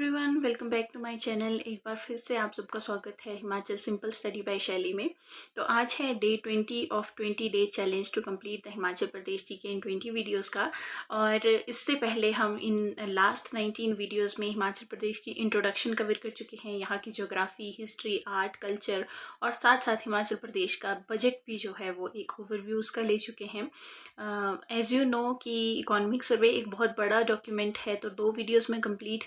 Everyone, welcome back to my channel. एक बार फिर से आप सबका स्वागत है हिमाचल सिंपल स्टडी बाय शैली में। तो आज है day 20 of 20 day challenge to complete the Himachal Pradesh GK in 20 videos का। और इससे पहले हम इन लास्ट 19 वीडियोस में हिमाचल प्रदेश की इंट्रोडक्शन कवर कर चुके हैं, यहाँ की ज्योग्राफी, हिस्ट्री, आर्ट, कल्चर और साथ साथ हिमाचल प्रदेश का बजट भी जो है वो एक ओवरव्यू उसका ले चुके हैं। एज़ यू नो कि इकोनॉमिक सर्वे एक बहुत बड़ा डॉक्यूमेंट है, तो 2 वीडियोस में कंप्लीट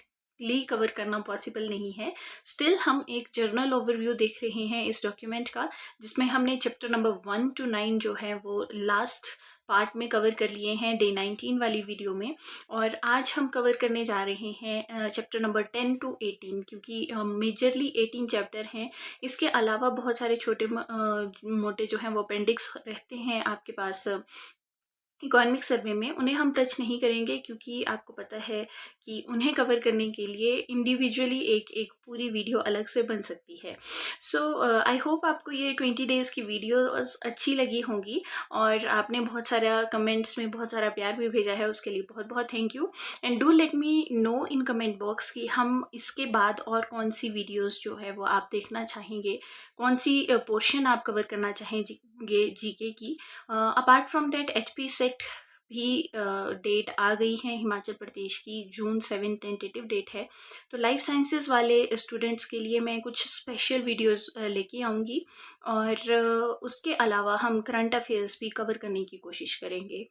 कवर करना पॉसिबल नहीं है। स्टिल हम एक जर्नल ओवरव्यू देख रहे हैं इस डॉक्यूमेंट का, जिसमें हमने चैप्टर नंबर 1 to 9 जो है वो लास्ट पार्ट में कवर कर लिए हैं डे 19 वाली वीडियो में। और आज हम कवर करने जा रहे हैं चैप्टर नंबर 10 to 18, क्योंकि मेजरली 18 चैप्टर हैं। इसके अलावा बहुत सारे छोटे मोटे जो हैं वो अपेंडिक्स रहते हैं आपके पास इकोनॉमिक सर्वे में, उन्हें हम टच नहीं करेंगे क्योंकि आपको पता है कि उन्हें कवर करने के लिए इंडिविजुअली एक पूरी वीडियो अलग से बन सकती है। सो आई होप आपको ये 20 डेज़ की वीडियो अच्छी लगी होंगी और आपने बहुत सारा कमेंट्स में बहुत सारा प्यार भी भेजा है, उसके लिए बहुत बहुत thank you. And do let me know in comment box कि हम इसके बाद और कौन सी वीडियोज़ जो है वो आप देखना चाहेंगे, कौन सी पोर्शन आप कवर करना चाहेंगे जीके की। Apart from that HP set भी डेट आ गई है हिमाचल प्रदेश की, जून 7 टेंटेटिव डेट है। तो लाइफ साइंसेज वाले स्टूडेंट्स के लिए मैं कुछ स्पेशल वीडियोस लेके आऊँगी और उसके अलावा हम करंट अफेयर्स भी कवर करने की कोशिश करेंगे।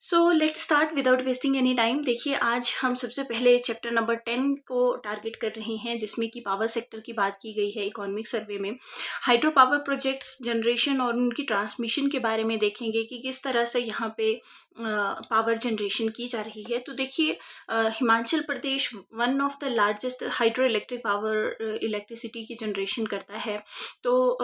So let's start without wasting any time. देखिए, आज हम सबसे पहले चैप्टर नंबर 10 को टारगेट कर रहे हैं, जिसमें कि पावर सेक्टर की बात की गई है इकोनॉमिक सर्वे में। हाइड्रो पावर प्रोजेक्ट्स, जनरेशन और उनकी ट्रांसमिशन के बारे में देखेंगे कि किस तरह से यहाँ पे पावर जनरेशन की जा रही है। तो देखिए, Himachal Pradesh one of the largest hydro electric power electricity की जनरेशन करता है। तो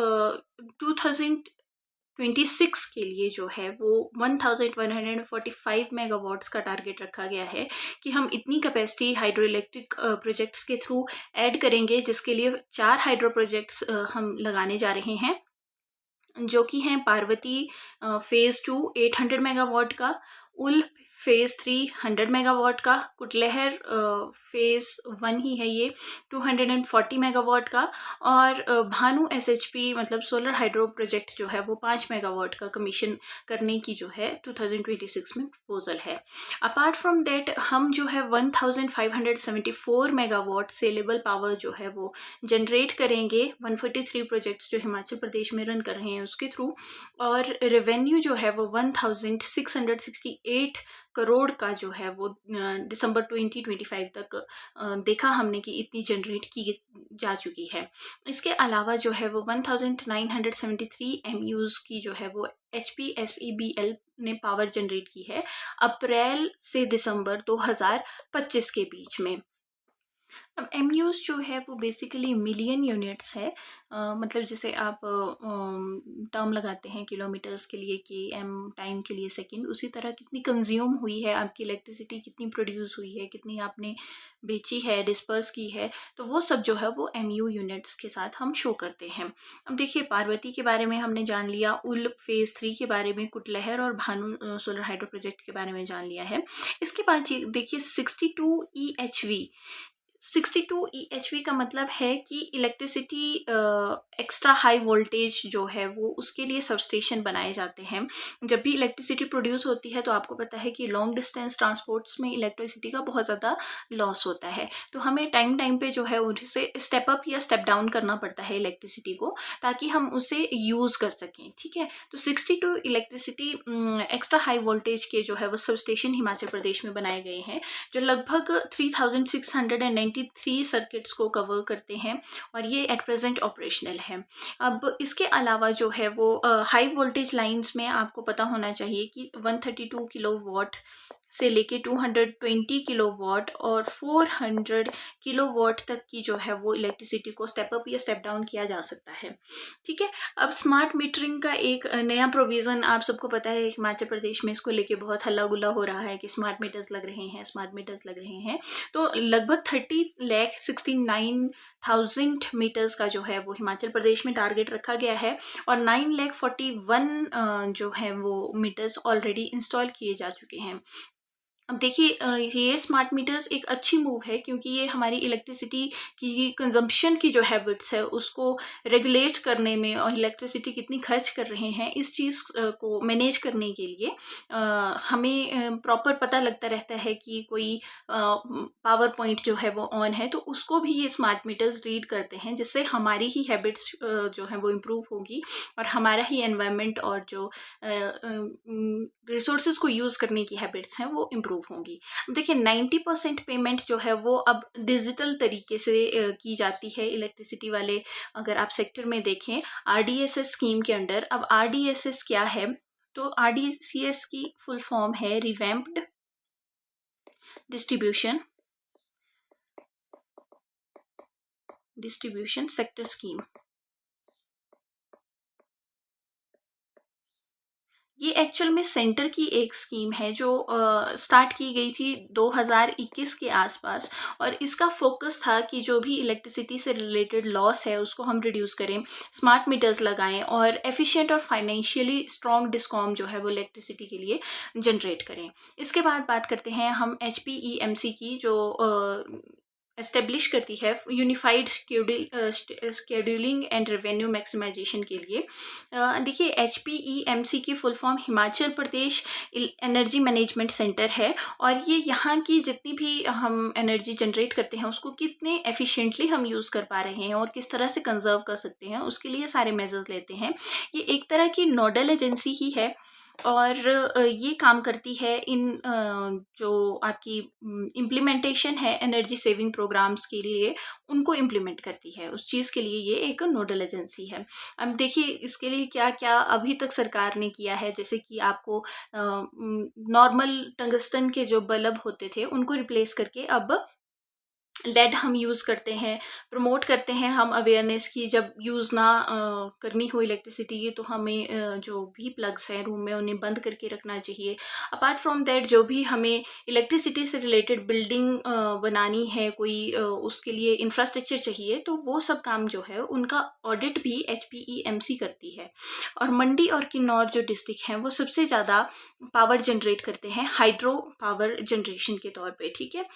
2026 के लिए जो है वो 1145 मेगावाट्स का टारगेट रखा गया है कि हम इतनी कैपेसिटी हाइड्रो इलेक्ट्रिक प्रोजेक्ट्स के थ्रू ऐड करेंगे, जिसके लिए 4 हाइड्रो प्रोजेक्ट्स हम लगाने जा रहे हैं, जो कि हैं पार्वती फेज़ 2 800 मेगावाट का, उल फेज़ 3 100 मेगावाट का, कुटलहर फेज़ 1 ही है ये 240 मेगावाट का, और भानु एसएचपी मतलब सोलर हाइड्रो प्रोजेक्ट जो है वो 5 मेगावाट का कमीशन करने की जो है 2026 में प्रपोजल है। अपार्ट फ्रॉम दैट हम जो है 1574 मेगावाट सेलेबल पावर जो है वो जनरेट करेंगे 143 प्रोजेक्ट्स जो हिमाचल प्रदेश में रन कर रहे हैं उसके थ्रू। और रेवेन्यू जो है वो 1668 करोड़ का जो है वो दिसंबर 2025 तक देखा हमने कि इतनी जनरेट की जा चुकी है। इसके अलावा जो है वो 1973 एमयूज़ की जो है वो HPSEBL ने पावर जनरेट की है अप्रैल से दिसंबर 2025 के बीच में। अब एमयूज़ जो है वो बेसिकली मिलियन यूनिट्स है। मतलब जैसे आप टर्म लगाते हैं किलोमीटर्स के लिए कि एम टाइम के लिए सेकंड, उसी तरह कितनी कंज्यूम हुई है आपकी इलेक्ट्रिसिटी, कितनी प्रोड्यूस हुई है, कितनी आपने बेची है, डिस्पर्स की है, तो वो सब जो है वो एमयू यूनिट्स के साथ हम शो करते हैं। अब देखिए, पार्वती के बारे में हमने जान लिया, उल फेज़ 3 के बारे में, कुटलहर और भानु सोलर हाइड्रो प्रोजेक्ट के बारे में जान लिया है। इसके बाद देखिए 62 EHV का मतलब है कि इलेक्ट्रिसिटी एक्स्ट्रा हाई वोल्टेज जो है वो उसके लिए सबस्टेशन बनाए जाते हैं। जब भी इलेक्ट्रिसिटी प्रोड्यूस होती है तो आपको पता है कि लॉन्ग डिस्टेंस ट्रांसपोर्ट्स में इलेक्ट्रिसिटी का बहुत ज़्यादा लॉस होता है, तो हमें टाइम टाइम पे जो है उसे स्टेप अप या स्टेप डाउन करना पड़ता है इलेक्ट्रिसिटी को, ताकि हम उसे यूज़ कर सकें। ठीक है, तो 62 इलेक्ट्रिसिटी एक्स्ट्रा हाई वोल्टेज के जो है वो सबस्टेशन हिमाचल प्रदेश में बनाए गए हैं, जो लगभग 3693 सर्किट्स को कवर करते हैं और ये एट प्रेजेंट ऑपरेशनल है। अब इसके अलावा जो है वो हाई वोल्टेज लाइंस में आपको पता होना चाहिए कि 132 किलोवाट से लेके 220 किलोवाट और 400 किलोवाट तक की जो है वो इलेक्ट्रिसिटी को स्टेप अप या स्टेप डाउन किया जा सकता है। ठीक है, अब स्मार्ट मीटरिंग का एक नया प्रोविज़न आप सबको पता है, हिमाचल प्रदेश में इसको लेके बहुत हल्ला गुल्ला हो रहा है कि स्मार्ट मीटर्स लग रहे हैं, स्मार्ट मीटर्स लग रहे हैं। तो लगभग 30,69,000 मीटर्स का जो है वो हिमाचल प्रदेश में टारगेट रखा गया है और 9,41,000 जो है वो मीटर्स ऑलरेडी इंस्टॉल किए जा चुके हैं। अब देखिए ये स्मार्ट मीटर्स एक अच्छी मूव है, क्योंकि ये हमारी इलेक्ट्रिसिटी की कंजम्पशन की जो हैबिट्स है उसको रेगुलेट करने में, और इलेक्ट्रिसिटी कितनी खर्च कर रहे हैं इस चीज़ को मैनेज करने के लिए हमें प्रॉपर पता लगता रहता है कि कोई पावर पॉइंट जो है वो ऑन है, तो उसको भी ये स्मार्ट मीटर्स रीड करते हैं, जिससे हमारी ही हैबिट्स जो है वो इम्प्रूव होगी, और हमारा ही एनवायरनमेंट और जो रिसोर्सेज को यूज़ करने की हैबिट्स हैं वो इम्प्रूव होंगी। अब देखिए 90% पेमेंट जो है वो अब डिजिटल तरीके से की जाती है इलेक्ट्रिसिटी वाले, अगर आप सेक्टर में देखें आरडीएसएस स्कीम के अंडर। अब आरडीएसएस क्या है? तो आरडीसीएस की फुल फॉर्म है रिवैम्प्ड डिस्ट्रीब्यूशन सेक्टर स्कीम। ये एक्चुअल में सेंटर की एक स्कीम है जो स्टार्ट की गई थी 2021 के आसपास, और इसका फोकस था कि जो भी इलेक्ट्रिसिटी से रिलेटेड लॉस है उसको हम रिड्यूस करें, स्मार्ट मीटर्स लगाएं, और एफिशिएंट और फाइनेंशियली स्ट्रॉन्ग डिस्कॉम जो है वो इलेक्ट्रिसिटी के लिए जनरेट करें। इसके बाद बात करते हैं हम HPEMC की, जो एस्टेब्लिश करती है unified scheduling and revenue maximisation के लिए। देखिए HPEMC की full form Himachal Pradesh energy management centre है, और ये यहाँ की जितनी भी हम एनर्जी जनरेट करते हैं उसको कितने एफिशिएंटली हम यूज़ कर पा रहे हैं और किस तरह से कंजर्व कर सकते हैं उसके लिए सारे मेजर्स लेते हैं। ये एक तरह की नोडल एजेंसी ही है, और ये काम करती है इन जो आपकी इम्प्लीमेंटेशन है एनर्जी सेविंग प्रोग्राम्स के लिए, उनको इम्प्लीमेंट करती है। उस चीज़ के लिए ये एक नोडल एजेंसी है। अब देखिए इसके लिए क्या क्या अभी तक सरकार ने किया है, जैसे कि आपको नॉर्मल टंगस्टन के जो बल्ब होते थे उनको रिप्लेस करके अब लेड हम यूज़ करते हैं। प्रमोट करते हैं हम अवेयरनेस की, जब यूज़ ना करनी हो इलेक्ट्रिसिटी की तो हमें जो भी प्लग्स हैं रूम में उन्हें बंद करके रखना चाहिए। अपार्ट फ्रॉम दैट जो भी हमें इलेक्ट्रिसिटी से रिलेटेड बिल्डिंग बनानी है, कोई उसके लिए इंफ्रास्ट्रक्चर चाहिए, तो वो सब काम जो है उनका ऑडिट भी HPEMC करती है। और मंडी और किन्नौर जो डिस्ट्रिक्ट हैं वो सबसे ज़्यादा पावर जनरेट करते हैं हाइड्रो पावर जनरेशन के तौर पे, ठीक है।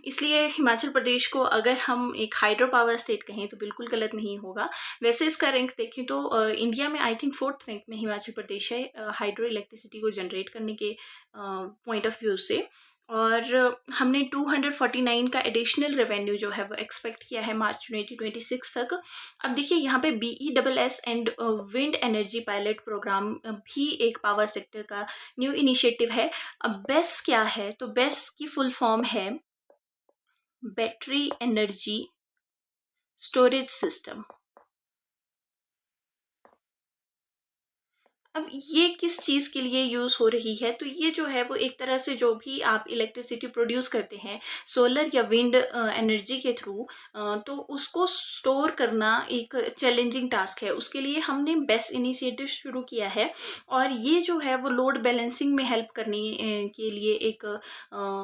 इसलिए हिमाचल प्रदेश को अगर हम एक हाइड्रो पावर स्टेट कहें तो बिल्कुल गलत नहीं होगा। वैसे इसका रैंक देखें तो इंडिया में आई थिंक 4th रैंक में हिमाचल प्रदेश है हाइड्रो इलेक्ट्रिसिटी को जनरेट करने के पॉइंट ऑफ व्यू से। और हमने 249 का एडिशनल रेवेन्यू जो है वो एक्सपेक्ट किया है मार्च 2026 तक। अब देखिए यहाँ पे BESS and wind energy pilot programme भी एक पावर सेक्टर का न्यू इनिशिएटिव है। अब बेस क्या है? तो बेस की फुल फॉर्म है बैटरी एनर्जी स्टोरेज सिस्टम। अब ये किस चीज़ के लिए यूज़ हो रही है? तो ये जो है वो एक तरह से जो भी आप इलेक्ट्रिसिटी प्रोड्यूस करते हैं सोलर या विंड एनर्जी के थ्रू, तो उसको स्टोर करना एक चैलेंजिंग टास्क है। उसके लिए हमने बेस्ट इनिशिएटिव शुरू किया है, और ये जो है वो लोड बैलेंसिंग में हेल्प करने के लिए एक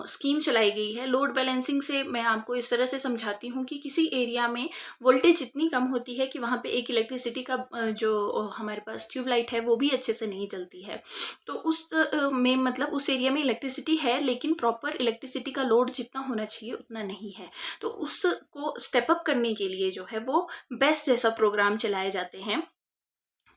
स्कीम चलाई गई है। लोड बैलेंसिंग से मैं आपको इस तरह से समझाती हूँ कि किसी एरिया में वोल्टेज इतनी कम होती है कि वहाँ पे एक इलेक्ट्रिसिटी का जो हमारे पास ट्यूबलाइट है वो भी अच्छे से नहीं चलती है। तो उस में मतलब उस एरिया में इलेक्ट्रिसिटी है लेकिन प्रॉपर इलेक्ट्रिसिटी का लोड जितना होना चाहिए उतना नहीं है। तो उसको स्टेप अप करने के लिए जो है वो बेस्ट जैसा प्रोग्राम चलाए जाते हैं,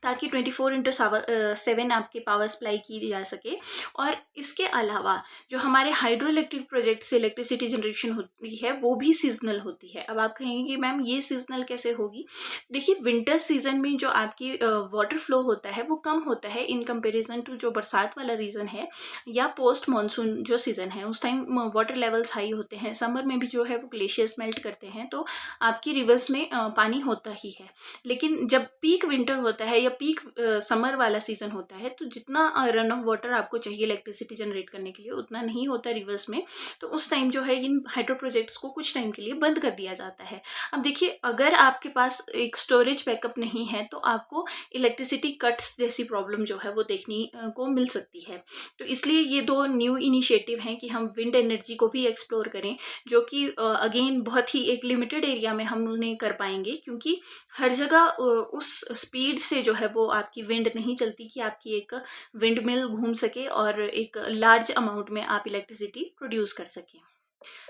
ताकि 24/7 आपकी पावर सप्लाई की जा सके। और इसके अलावा जो हमारे हाइड्रो इलेक्ट्रिक प्रोजेक्ट से इलेक्ट्रिसिटी जनरेशन होती है वो भी सीजनल होती है। अब आप कहेंगे कि मैम ये सीजनल कैसे होगी? देखिए विंटर सीजन में जो आपकी वाटर फ्लो होता है वो कम होता है इन कंपेरिजन टू जो बरसात वाला रीजन है या पोस्ट मानसून जो सीजन है, उस टाइम वाटर लेवल्स हाई होते हैं। समर में भी जो है वो ग्लेशियर्स मेल्ट करते हैं, तो आपकी रिवर्स में पानी होता ही है। लेकिन जब पीक विंटर होता है या पीक समर वाला सीजन होता है, तो जितना रन ऑफ वाटर आपको चाहिए इलेक्ट्रिसिटी जनरेट करने के लिए उतना नहीं होता रिवर्स में। तो उस टाइम जो है इन हाइड्रो प्रोजेक्ट्स को कुछ टाइम के लिए बंद कर दिया जाता है। अब देखिए अगर आपके पास एक स्टोरेज बैकअप नहीं है तो आपको इलेक्ट्रिसिटी कट्स जैसी प्रॉब्लम जो है वो देखने को मिल सकती है। तो इसलिए ये दो न्यू इनिशिएटिव हैं कि हम विंड एनर्जी को भी एक्सप्लोर करें, जो कि अगेन बहुत ही एक लिमिटेड एरिया में हम उन्हें कर पाएंगे, क्योंकि हर जगह उस स्पीड से जो है वो आपकी विंड नहीं चलती कि आपकी एक विंड मिल घूम सके और एक लार्ज अमाउंट में आप इलेक्ट्रिसिटी प्रोड्यूस कर सकें।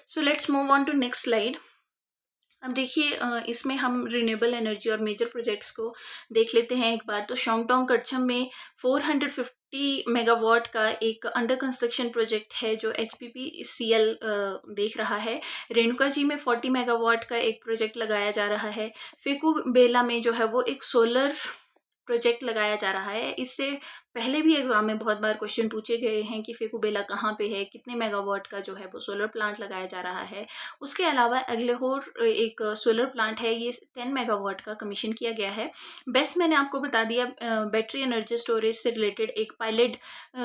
So let's move on to next slide. अब देखिए इसमें हम रिन्यूएबल एनर्जी और मेजर प्रोजेक्ट्स को देख लेते हैं एक बार। तो शोंगटोंग करछम में 450 मेगावाट का एक अंडर कंस्ट्रक्शन प्रोजेक्ट है जो HPPCL देख रहा है। रेणुका जी में 40 मेगावाट का एक प्रोजेक्ट लगाया जा रहा है। फेकू बेला में जो है वो एक सोलर प्रोजेक्ट लगाया जा रहा है। इससे पहले भी एग्जाम में बहुत बार क्वेश्चन पूछे गए हैं कि फेकुबेला कहाँ पे है, कितने मेगावाट का जो है वो सोलर प्लांट लगाया जा रहा है। उसके अलावा अग्लेहोर एक सोलर प्लांट है, ये 10 मेगावाट का कमीशन किया गया है। बेस्ट मैंने आपको बता दिया, बैटरी एनर्जी स्टोरेज से रिलेटेड एक पायलट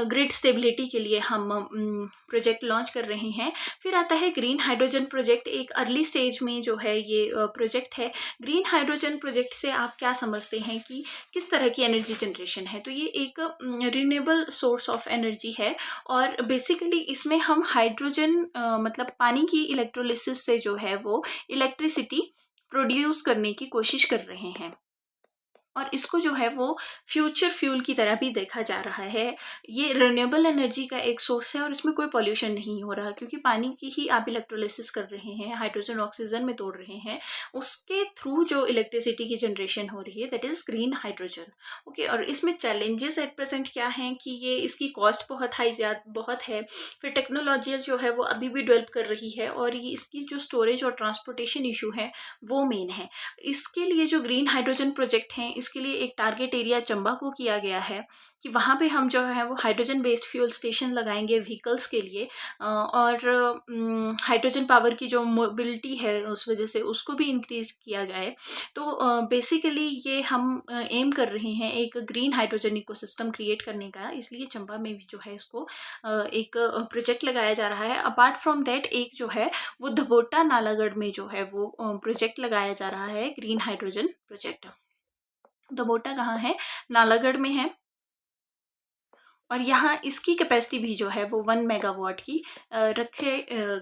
ग्रिड स्टेबिलिटी के लिए हम प्रोजेक्ट लॉन्च कर रहे हैं। फिर आता है ग्रीन हाइड्रोजन प्रोजेक्ट, एक अर्ली स्टेज में जो है ये प्रोजेक्ट है। ग्रीन हाइड्रोजन प्रोजेक्ट से आप क्या समझते हैं कि किस तरह की एनर्जी जनरेशन है? तो ये एक रिन्यूएबल सोर्स ऑफ एनर्जी है और बेसिकली इसमें हम हाइड्रोजन मतलब पानी की इलेक्ट्रोलिसिस से जो है वो इलेक्ट्रिसिटी प्रोड्यूस करने की कोशिश कर रहे हैं और इसको जो है वो फ्यूचर फ्यूल की तरह भी देखा जा रहा है। ये रिन्यूएबल एनर्जी का एक सोर्स है और इसमें कोई पॉल्यूशन नहीं हो रहा क्योंकि पानी की ही आप इलेक्ट्रोलिसिस कर रहे हैं, हाइड्रोजन ऑक्सीजन में तोड़ रहे हैं, उसके थ्रू जो इलेक्ट्रिसिटी की जनरेशन हो रही है that is green hydrogen. Okay, और इसमें चैलेंजेस एट प्रेजेंट क्या हैं कि ये इसकी कॉस्ट बहुत हाई बहुत है। फिर टेक्नोलॉजी जो है वो अभी भी डेवलप कर रही है और ये इसकी जो स्टोरेज और ट्रांसपोर्टेशन इशू है वो मेन है। इसके लिए जो ग्रीन हाइड्रोजन प्रोजेक्ट हैं इसके लिए एक टारगेट एरिया चंबा को किया गया है कि वहाँ पे हम जो है वो हाइड्रोजन बेस्ड फ्यूल स्टेशन लगाएंगे व्हीकल्स के लिए और हाइड्रोजन पावर की जो मोबिलिटी है उस वजह से उसको भी इंक्रीज किया जाए। तो बेसिकली ये हम एम कर रहे हैं एक ग्रीन हाइड्रोजन इकोसिस्टम क्रिएट करने का, इसलिए चंबा में भी जो है इसको एक प्रोजेक्ट लगाया जा रहा है। अपार्ट फ्रॉम दैट एक जो है वो धबोटा नालागढ़ में जो है वो प्रोजेक्ट लगाया जा रहा है ग्रीन हाइड्रोजन प्रोजेक्ट। धबोटा कहाँ है? नालागढ़ में है और यहाँ इसकी कैपेसिटी भी जो है वो 1 मेगावाट की रखे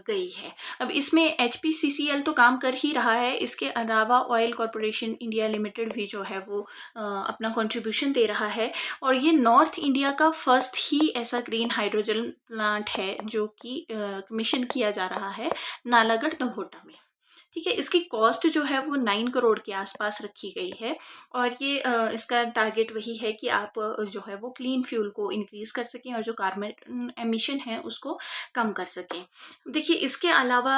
गई है। अब इसमें HPCCL तो काम कर ही रहा है, इसके अलावा ऑयल कॉरपोरेशन इंडिया लिमिटेड भी जो है वो अपना कंट्रीब्यूशन दे रहा है और ये नॉर्थ इंडिया का फर्स्ट ही ऐसा ग्रीन हाइड्रोजन प्लांट है जो कि कमीशन किया जा रहा है नालागढ़ धबोटा में। ठीक है, इसकी कॉस्ट जो है वो 9 करोड़ के आसपास रखी गई है और ये इसका टारगेट वही है कि आप जो है वो क्लीन फ्यूल को इंक्रीज कर सकें और जो कार्बन एमिशन है उसको कम कर सकें। देखिए इसके अलावा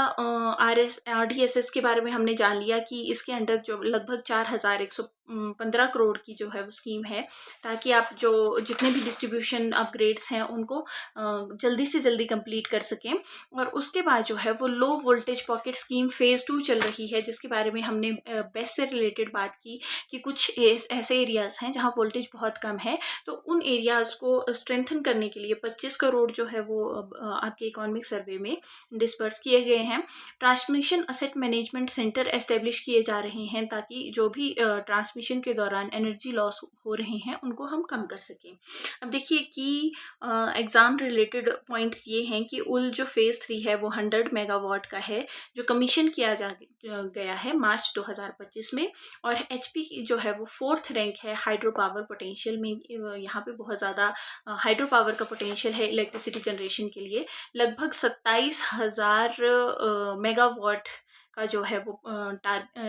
RDSS के बारे में हमने जान लिया कि इसके अंडर जो लगभग 4115 करोड़ की जो है वो स्कीम है ताकि आप जो जितने भी डिस्ट्रीब्यूशन अपग्रेड्स हैं उनको जल्दी से जल्दी कंप्लीट कर सकें। और उसके बाद जो है वो low voltage pocket scheme phase 2 चल रही है जिसके बारे में हमने बेस्ट से रिलेटेड बात की कि कुछ ऐसे एरियाज़ हैं जहाँ वोल्टेज बहुत कम है, तो उन एरियाज़ को स्ट्रेंथन करने के लिए 25 करोड़ जो है वो आपके इकोनॉमिक सर्वे में डिस्पर्स किए गए हैं। Transmission asset management centre establish किए जा रहे हैं ताकि जो भी ट्रांसमिशन के दौरान एनर्जी लॉस हो रहे हैं उनको हम कम कर सकें। अब देखिए कि एग्ज़ाम रिलेटेड पॉइंट्स ये हैं कि उल जो फेज़ 3 है वो 100 मेगावाट का है जो कमीशन किया गया है मार्च 2025 में और HP जो है वो 4th रैंक है हाइड्रो पावर पोटेंशियल में। यहाँ पे बहुत ज़्यादा हाइड्रो पावर का पोटेंशियल है इलेक्ट्रिसिटी जनरेशन के लिए। लगभग 27,000 मेगावाट का जो है वो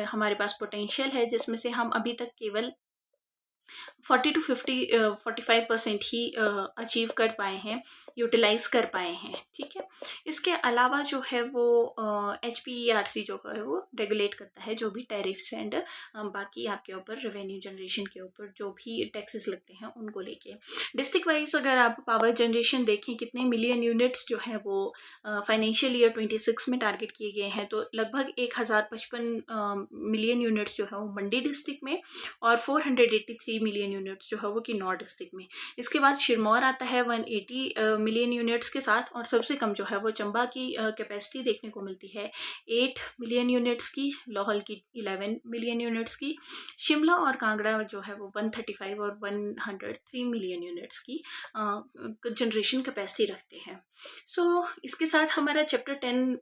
हमारे पास पोटेंशियल है जिसमें से हम अभी तक केवल 40 to 45% ही अचीव कर पाए हैं, यूटिलाइज कर पाए हैं। ठीक है, इसके अलावा जो है वो HPERC जो है वो रेगुलेट करता है जो भी टैरिफ्स एंड बाकी आपके ऊपर रेवेन्यू जनरेशन के ऊपर जो भी टैक्सेस लगते हैं उनको लेके। डिस्ट्रिक्ट वाइज अगर आप पावर जनरेशन देखें कितने मिलियन यूनिट्स जो है वो फाइनेंशियल ईयर 26 में टारगेट किए गए हैं, तो लगभग 1055 मिलियन यूनिट्स जो है वो मंडी डिस्ट्रिक्ट में और 483 मिलियन यूनिट्स जो है वो किन्नौर डिस्ट्रिक्ट में। इसके बाद सिरमौर आता है 180 मिलियन यूनिट्स के साथ और सबसे कम जो है वो चंबा की कैपेसिटी देखने को मिलती है 8 मिलियन यूनिट्स की, लाहौल की 11 मिलियन यूनिट्स की, शिमला और कांगड़ा जो है वो 135 और 103 मिलियन यूनिट्स की जनरेशन कैपेसिटी रखते हैं। सो इसके साथ हमारा चैप्टर 10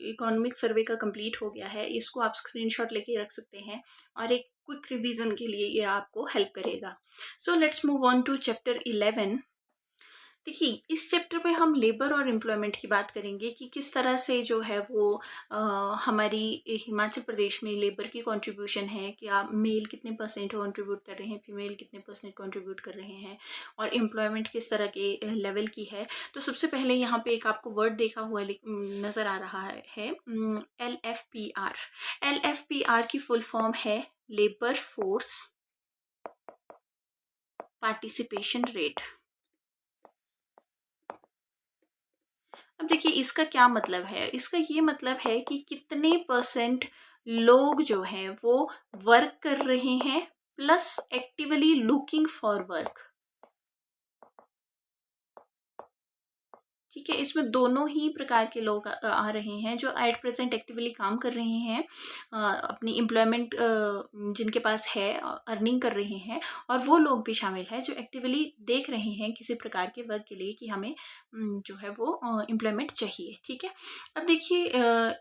इकोनॉमिक सर्वे का कंप्लीट हो गया है। इसको आप स्क्रीनशॉट लेके रख सकते हैं और एक क्विक रिवीजन के लिए ये आपको हेल्प करेगा। So let's move on to chapter 11। देखिए, इस चैप्टर में हम लेबर और एम्प्लॉयमेंट की बात करेंगे कि किस तरह से जो है वो हमारी हिमाचल प्रदेश में लेबर की कंट्रीब्यूशन है, कि आप मेल कितने परसेंट कंट्रीब्यूट कर रहे हैं, फीमेल कितने परसेंट कंट्रीब्यूट कर रहे हैं, और एम्प्लॉयमेंट किस तरह के लेवल की है। तो सबसे पहले यहाँ पे एक आपको वर्ड देखा हुआ नज़र आ रहा है, LFPR। LFPR की फुल फॉर्म है लेबर फोर्स पार्टिसिपेशन रेट। अब देखिए, इसका क्या मतलब है। इसका ये मतलब है कि कितने परसेंट लोग जो हैं वो वर्क कर रहे हैं plus actively looking for work. ठीक है, इसमें दोनों ही प्रकार के लोग आ रहे हैं, जो एट प्रेजेंट एक्टिवली काम कर रहे हैं, अपनी एम्प्लॉयमेंट जिनके पास है, अर्निंग कर रहे हैं, और वो लोग भी शामिल हैं जो एक्टिवली देख रहे हैं किसी प्रकार के वर्क के लिए कि हमें जो है वो एम्प्लॉयमेंट चाहिए। ठीक है, अब देखिए,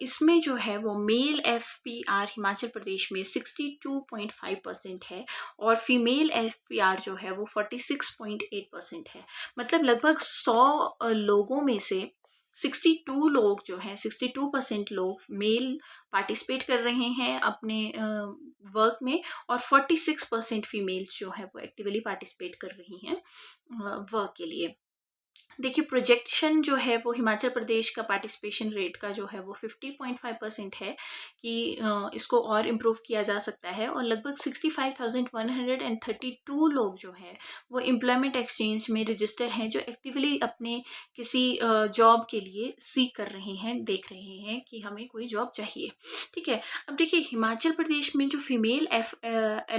इसमें जो है वो मेल FPR हिमाचल प्रदेश में 62.5% है, और फीमेल FPR जो है वो 46.8% है। मतलब लगभग 100 लोगों में से 62 लोग जो हैं, 62% लोग मेल पार्टिसिपेट कर रहे हैं अपने वर्क में, और 46% फीमेल जो है वो एक्टिवली पार्टिसिपेट कर रही हैं वर्क के लिए। देखिए, प्रोजेक्शन जो है वो हिमाचल प्रदेश का पार्टिसिपेशन रेट का जो है वो 50.5% है, कि इसको और इम्प्रूव किया जा सकता है, और लगभग 65,132 लोग जो हैं वो एम्प्लॉयमेंट एक्सचेंज में रजिस्टर हैं, जो एक्टिवली अपने किसी जॉब के लिए सीख कर रहे हैं, देख रहे हैं कि हमें कोई जॉब चाहिए। ठीक है, अब देखिए, हिमाचल प्रदेश में जो फीमेल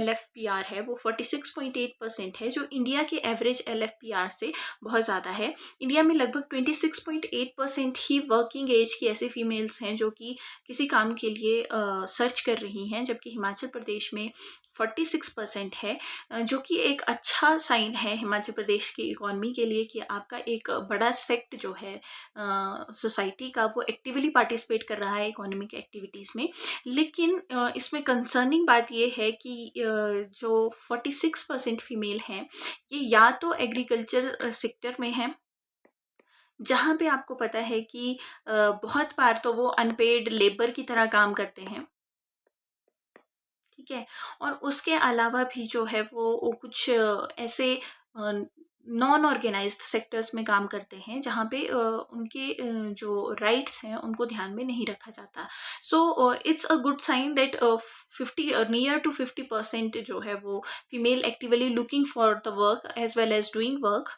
LFPR है वो 46.8% है, जो इंडिया के एवरेज LFPR से बहुत ज़्यादा है। इंडिया में लगभग 26.8% ही वर्किंग एज की ऐसे फीमेल्स हैं जो कि किसी काम के लिए सर्च कर रही हैं, जबकि हिमाचल प्रदेश में 46% है, जो कि एक अच्छा साइन है हिमाचल प्रदेश की इकॉनमी के लिए, कि आपका एक बड़ा सेक्ट जो है सोसाइटी का वो एक्टिवली पार्टिसिपेट कर रहा है इकोनॉमिक एक्टिविटीज़ में। लेकिन इसमें कंसर्निंग बात ये है कि जो 46% फीमेल हैं, ये या तो एग्रीकल्चर सेक्टर में है, जहाँ पे आपको पता है कि बहुत बार तो वो अनपेड लेबर की तरह काम करते हैं। ठीक है, और उसके अलावा भी जो है वो कुछ ऐसे नॉन ऑर्गेनाइज्ड सेक्टर्स में काम करते हैं, जहाँ पे उनके जो राइट्स हैं उनको ध्यान में नहीं रखा जाता। So it's a good sign that 50 near to 50% जो है वो female actively looking for the work as well as doing work,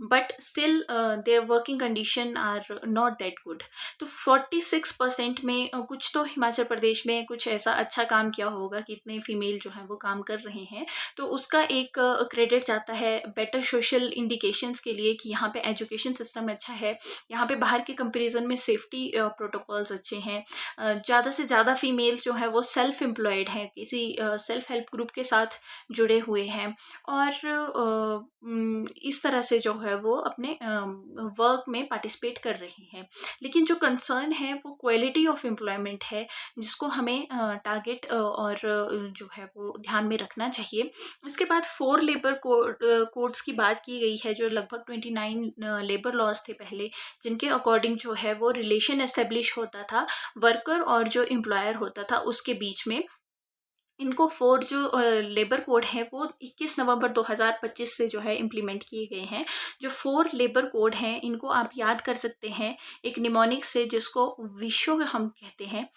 but still their working condition are not that good. तो 46% में कुछ तो हिमाचल प्रदेश में कुछ ऐसा अच्छा काम किया होगा कि इतने फीमेल जो है वो काम कर रहे हैं। तो उसका एक क्रेडिट जाता है बेटर सोशल इंडिकेशंस के लिए, कि यहाँ पे एजुकेशन सिस्टम अच्छा है, यहाँ पे बाहर के कंपैरिजन में सेफ्टी प्रोटोकॉल्स अच्छे हैं, ज़्यादा से ज़्यादा फीमेल जो है वो सेल्फ एम्प्लॉयड हैं, किसी सेल्फ हेल्प ग्रुप के साथ जुड़े हुए हैं, और इस तरह से जो है वो अपने वर्क में पार्टिसिपेट कर रहे हैं। लेकिन जो कंसर्न है वो क्वालिटी ऑफ एम्प्लॉयमेंट है, जिसको हमें टारगेट और जो है वो ध्यान में रखना चाहिए। इसके बाद 4 लेबर कोड्स की बात की गई है, जो लगभग 29 लेबर लॉज थे पहले, जिनके अकॉर्डिंग जो है वो रिलेशन एस्टेब्लिश होता था वर्कर और जो एम्प्लॉयर होता था उसके बीच में। इनको 4 जो लेबर कोड हैं वो 21 नवंबर 2025 से जो है इम्प्लीमेंट किए गए हैं। जो 4 लेबर कोड हैं इनको आप याद कर सकते हैं एक निमोनिक से, जिसको विशो हम कहते हैं।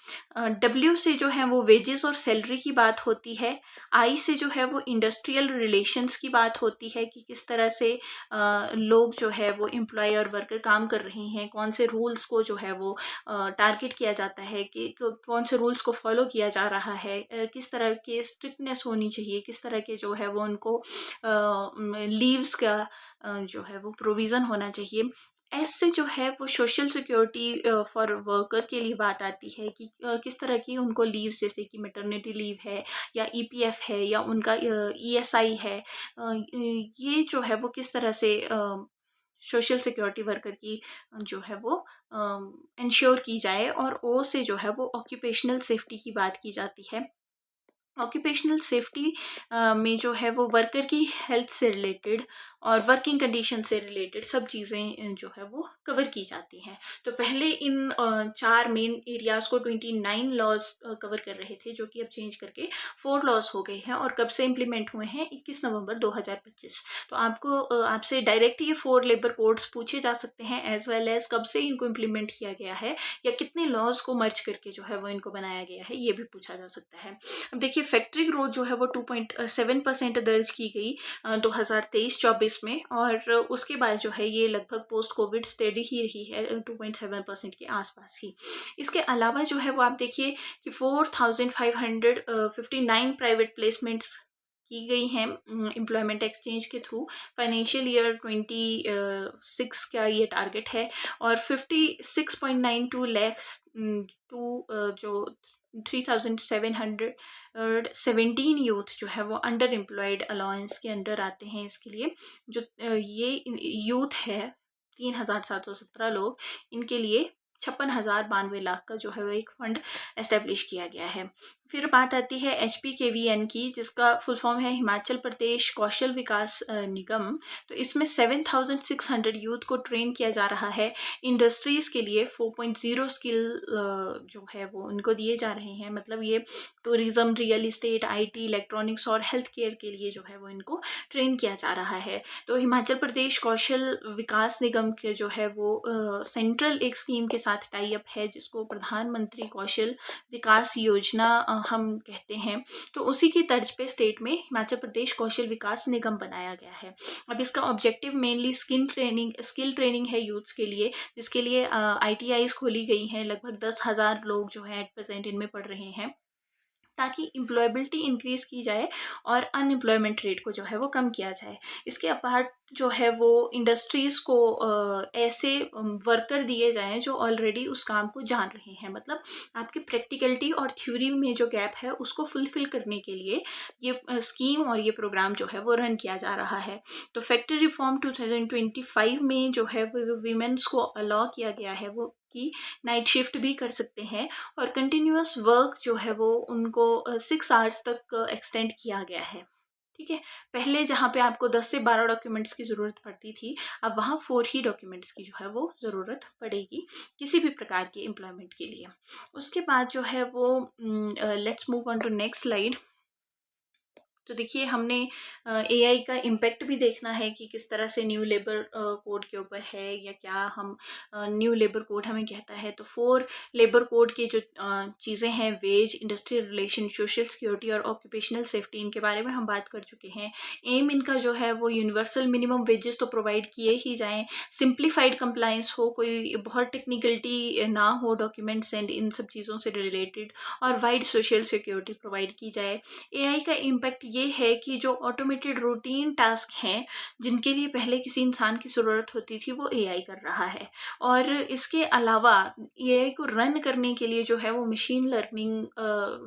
डब्ल्यू से जो है वो वेजेस और सैलरी की बात होती है। आई से जो है वो इंडस्ट्रियल रिलेशंस की बात होती है, कि किस तरह से लोग जो है वो एम्प्लॉय और वर्कर काम कर रहे हैं, कौन से रूल्स को जो है वो टारगेट किया जाता है, कि कौन से रूल्स को फॉलो किया जा रहा है, किस तरह के स्ट्रिक्टनेस होनी चाहिए, किस तरह के जो है वो उनको लीव्स का जो है वो प्रोविज़न होना चाहिए। ऐसे जो है वो सोशल सिक्योरिटी फॉर वर्कर के लिए बात आती है, कि किस तरह की उनको लीव्स, जैसे कि मैटरनिटी लीव है, या EPF है, या उनका ESI है, ये जो है वो किस तरह से सोशल सिक्योरिटी वर्कर की जो है वो इंश्योर की जाए। और ओ से जो है वो ऑक्यूपेशनल सेफ्टी की बात की जाती है। ऑक्यूपेशनल सेफ्टी में जो है वो वर्कर की हेल्थ से रिलेटेड और वर्किंग कंडीशन से रिलेटेड सब चीज़ें जो है वो कवर की जाती हैं। तो पहले इन 4 मेन एरियाज़ को 29 लॉज कवर कर रहे थे, जो कि अब चेंज करके 4 लॉज हो गए हैं और कब से इम्प्लीमेंट हुए हैं, 21 नवंबर 2025। तो आपसे डायरेक्ट ये 4 लेबर कोड्स पूछे जा सकते हैं, एज वेल एज कब से इनको इम्प्लीमेंट किया गया है या कितने लॉज को मर्ज करके जो है वो इनको बनाया गया है, ये भी पूछा जा सकता है। अब देखिए, फैक्ट्री ग्रोथ जो है वो 2.7% दर्ज की गई 2023-24 में, और उसके बाद जो है ये लगभग पोस्ट कोविड स्टेडी ही रही है 2.7% के आसपास ही। इसके अलावा जो है वो आप देखिए कि 4,559 प्राइवेट प्लेसमेंट्स की गई हैं एम्प्लॉयमेंट एक्सचेंज के थ्रू। फाइनेंशियल ईयर 26 का ये टारगेट है, और 56.92 लैक्स टू जो 3,717 यूथ जो है वो अंडर एम्प्लॉयड अलाउंस के अंडर आते हैं। इसके लिए जो ये यूथ है 3,717 लोग, इनके लिए 56,092 लाख का जो है वो एक फंड एस्टेब्लिश किया गया है। फिर बात आती है HPKVN की, जिसका फुल फॉर्म है हिमाचल प्रदेश कौशल विकास निगम। तो इसमें 7,600 यूथ को ट्रेन किया जा रहा है इंडस्ट्रीज़ के लिए। 4.0 स्किल जो है वो उनको दिए जा रहे हैं, मतलब ये tourism, real estate, IT, electronics और हेल्थ केयर के लिए जो है वो इनको ट्रेन किया जा रहा है। तो हिमाचल प्रदेश कौशल विकास निगम के जो है वो सेंट्रल एक स्कीम के साथ टाई अप है, जिसको प्रधानमंत्री कौशल विकास योजना हम कहते हैं। तो उसी की तर्ज पे स्टेट में हिमाचल प्रदेश कौशल विकास निगम बनाया गया है। अब इसका ऑब्जेक्टिव मेनली स्किल ट्रेनिंग है यूथ्स के लिए, जिसके लिए ITIs खोली गई हैं। लगभग 10,000 लोग जो हैं एट प्रेजेंट इनमें पढ़ रहे हैं, ताकि एम्प्लॉयबिलिटी इंक्रीज की जाए और अनएम्प्लॉयमेंट रेट को जो है वो कम किया जाए। इसके अपार्ट जो है वो इंडस्ट्रीज़ को ऐसे वर्कर दिए जाएं जो ऑलरेडी उस काम को जान रहे हैं। मतलब आपकी प्रैक्टिकलिटी और थ्योरी में जो गैप है उसको फुलफिल करने के लिए ये स्कीम और ये प्रोग्राम जो है वो रन किया जा रहा है। तो फैक्ट्री रिफॉर्म 2025 में जो है वो वीमेंस को अलाउ किया गया है वो कि नाइट शिफ्ट भी कर सकते हैं, और कंटिन्यूअस वर्क जो है वो उनको 6 आवर्स तक एक्सटेंड किया गया है। ठीक है, पहले जहाँ पे आपको 10 से 12 डॉक्यूमेंट्स की ज़रूरत पड़ती थी, अब वहाँ 4 ही डॉक्यूमेंट्स की जो है वो ज़रूरत पड़ेगी किसी भी प्रकार की एम्प्लॉयमेंट के लिए। उसके बाद जो है वो let's move on to next slide. तो देखिए, हमने AI का इम्पैक्ट भी देखना है कि किस तरह से न्यू लेबर कोड के ऊपर है या क्या हम न्यू लेबर कोड हमें कहता है। तो 4 लेबर कोड की जो चीज़ें हैं, wage, industrial relation, social security और ऑक्यूपेशनल सेफ्टी, इनके बारे में हम बात कर चुके हैं। एम इनका जो है वो यूनिवर्सल मिनिमम वेजेस तो प्रोवाइड किए ही जाएँ, सिंप्लीफाइड कंप्लाइंस हो, कोई बहुत टेक्निकलिटी ना हो डॉक्यूमेंट्स एंड इन सब चीज़ों से रिलेटेड, और वाइड सोशल सिक्योरिटी प्रोवाइड की जाए। AI का इम्पैक्ट ये है कि जो ऑटोमेटेड रूटीन टास्क हैं, जिनके लिए पहले किसी इंसान की ज़रूरत होती थी, वो AI कर रहा है। और इसके अलावा AI को रन करने के लिए जो है वो मशीन लर्निंग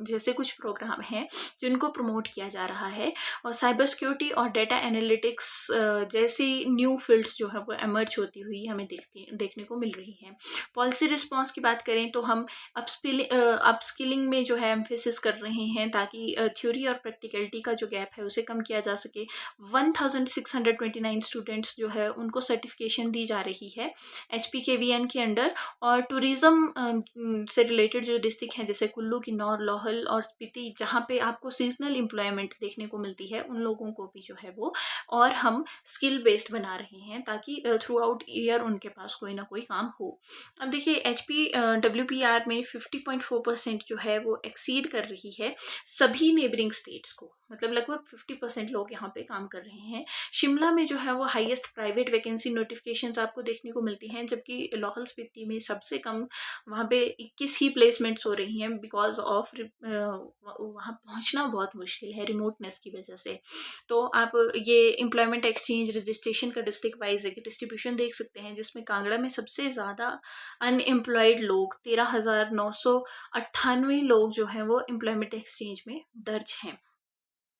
जैसे कुछ प्रोग्राम हैं जिनको प्रमोट किया जा रहा है, और साइबर सिक्योरिटी और डेटा एनालिटिक्स जैसी न्यू फील्ड्स जो है वो एमर्ज होती हुई हमें देखने को मिल रही हैं। पॉलिसी रिस्पॉन्स की बात करें तो हम अपस्किलिंग में जो है एम्फेसिस कर रहे हैं, ताकि थ्योरी और प्रैक्टिकलिटी का जो गैप है उसे कम किया जा सके। 1629 स्टूडेंट्स जो है उनको सर्टिफिकेशन दी जा रही है HPKVN के अंडर। और टूरिज़्म से रिलेटेड जो डिस्ट्रिक्ट हैं, जैसे कुल्लू, किन्नौर, लाहौल और स्पीति, जहाँ पे आपको सीजनल एम्प्लॉयमेंट देखने को मिलती है, उन लोगों को भी जो है वो और हम स्किल बेस्ड बना रहे हैं, ताकि थ्रू आउट ईयर उनके पास कोई ना कोई काम हो। अब देखिए, WPR में 50.4% जो है वो एक्सीड कर रही है सभी नेबरिंग स्टेट्स को, मतलब लगभग 50% लोग यहाँ पे काम कर रहे हैं। शिमला में जो है वो हाईएस्ट प्राइवेट वैकेंसी नोटिफिकेशंस आपको देखने को मिलती हैं, जबकि लाहौल स्पीति में सबसे कम, वहाँ पे 21 ही प्लेसमेंट्स हो रही हैं, बिकॉज ऑफ वहाँ पहुँचना बहुत मुश्किल है रिमोटनेस की वजह से। तो आप ये एम्प्लॉयमेंट एक्सचेंज रजिस्ट्रेशन का डिस्ट्रिक्ट वाइज एक डिस्ट्रीब्यूशन देख सकते हैं, जिसमें कांगड़ा में सबसे ज़्यादा अनएम्प्लॉयड लोग 13,998 लोग जो हैं वो एम्प्लॉयमेंट एक्सचेंज में दर्ज हैं।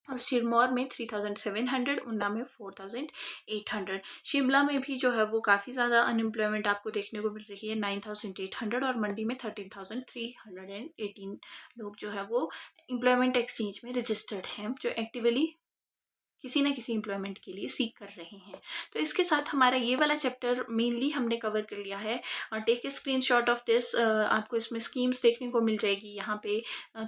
और सिरमौर में 3700, ऊना में 4800। शिमला में भी जो है वो काफ़ी ज़्यादा अनएम्प्लॉयमेंट आपको देखने को मिल रही है, 9800, और मंडी में 13,318 लोग जो है वो एम्प्लॉयमेंट एक्सचेंज में रजिस्टर्ड हैं, जो एक्टिवली किसी ना किसी एम्प्लॉयमेंट के लिए सीख कर रहे हैं। तो इसके साथ हमारा ये वाला चैप्टर मेनली हमने कवर कर लिया है। Take a screenshot of this. आपको इसमें स्कीम्स देखने को मिल जाएगी। यहाँ पे